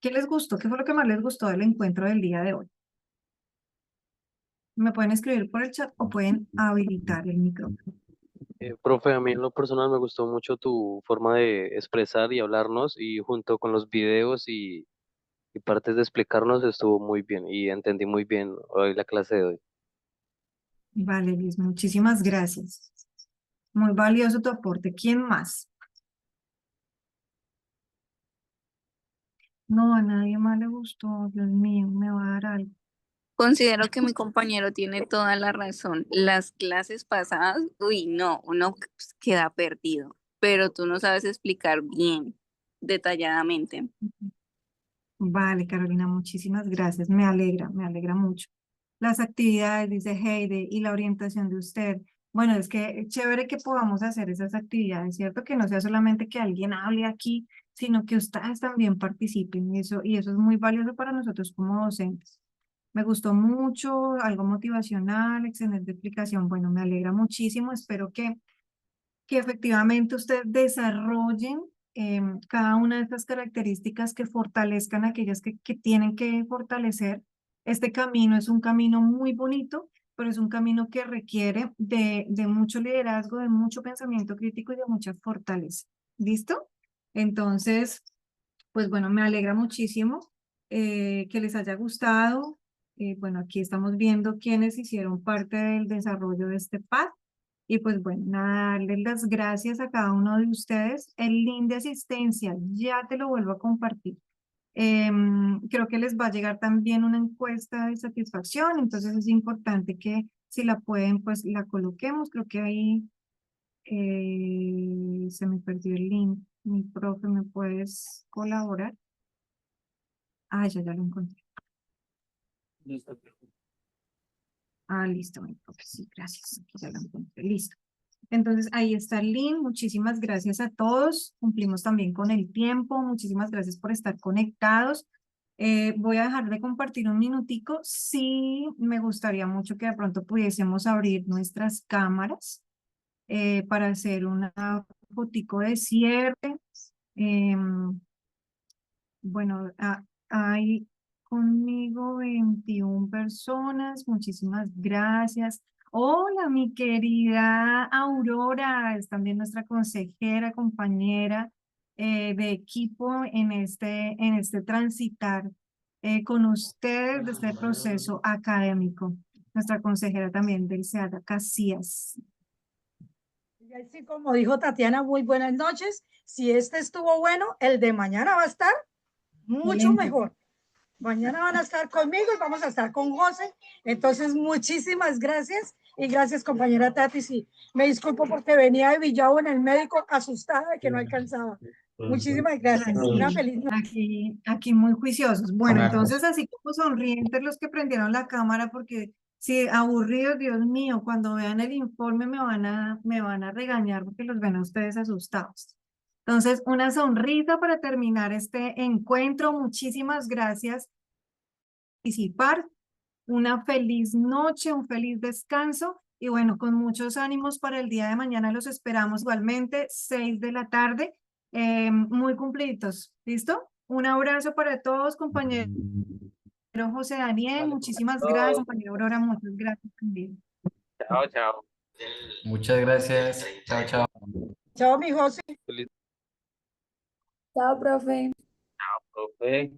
¿Qué les gustó? ¿Qué fue lo que más les gustó del encuentro del día de hoy? Me pueden escribir por el chat o pueden habilitar el micrófono. Profe, a mí en lo personal me gustó mucho tu forma de expresar y hablarnos y junto con los videos y partes de explicarnos estuvo muy bien y entendí muy bien hoy la clase de hoy. Vale, Liz, muchísimas gracias. Muy valioso tu aporte. ¿Quién más? No, a nadie más le gustó. Dios mío, me va a dar algo. Considero que mi compañero tiene toda la razón. Las clases pasadas, uy, no, uno queda perdido, pero tú no sabes explicar bien, detalladamente. Vale, Carolina, muchísimas gracias. Me alegra mucho. Las actividades, dice Heide, y la orientación de usted. Bueno, es que es chévere que podamos hacer esas actividades, ¿cierto? Que no sea solamente que alguien hable aquí, sino que ustedes también participen y eso es muy valioso para nosotros como docentes. Me gustó mucho, algo motivacional, excelente explicación. Bueno, me alegra muchísimo. Espero que efectivamente ustedes desarrollen cada una de estas características que fortalezcan aquellas que tienen que fortalecer. Este camino es un camino muy bonito, pero es un camino que requiere de mucho liderazgo, de mucho pensamiento crítico y de mucha fortaleza. ¿Listo? Entonces, pues bueno, me alegra muchísimo que les haya gustado. Bueno, aquí estamos viendo quiénes hicieron parte del desarrollo de este PAD. Y pues bueno, nada, darles las gracias a cada uno de ustedes. El link de asistencia, ya te lo vuelvo a compartir. Creo que les va a llegar también una encuesta de satisfacción, entonces es importante que si la pueden, pues la coloquemos. Creo que ahí se me perdió el link. Mi profe, ¿me puedes colaborar? Ah, ya lo encontré. Listo. Ah, listo, mi profe, sí, gracias. Aquí ya lo encontré, listo. Entonces, ahí está el link. Muchísimas gracias a todos. Cumplimos también con el tiempo. Muchísimas gracias por estar conectados. Voy a dejar de compartir un minutico. Sí, me gustaría mucho que de pronto pudiésemos abrir nuestras cámaras para hacer una fotico de cierre. Bueno, hay conmigo 21 personas. Muchísimas gracias. Hola, mi querida Aurora, es también nuestra consejera, compañera de equipo en este transitar con ustedes de este proceso académico. Nuestra consejera también del SEAD, Casillas. Y así como dijo Tatiana, muy buenas noches. Si este estuvo bueno, el de mañana va a estar mucho mejor. Mañana van a estar conmigo y vamos a estar con José. Entonces, muchísimas gracias. Y gracias, compañera Tati. Sí, me disculpo porque venía de Villavo en el médico asustada de que no alcanzaba. Muchísimas gracias. Una feliz noche. Aquí muy juiciosos. Bueno, entonces así como sonrientes los que prendieron la cámara porque si aburridos, Dios mío, cuando vean el informe me van a regañar porque los ven a ustedes asustados. Entonces, una sonrisa para terminar este encuentro. Muchísimas gracias por participar. Una feliz noche, un feliz descanso y bueno, con muchos ánimos para el día de mañana los esperamos igualmente, 6 de la tarde, muy cumpliditos. ¿Listo? Un abrazo para todos, compañero José Daniel, muchísimas gracias, compañero Aurora, muchas gracias también. Chao, chao. Muchas gracias. Chao, chao. Chao, mi José. Chao, profe. Chao, profe.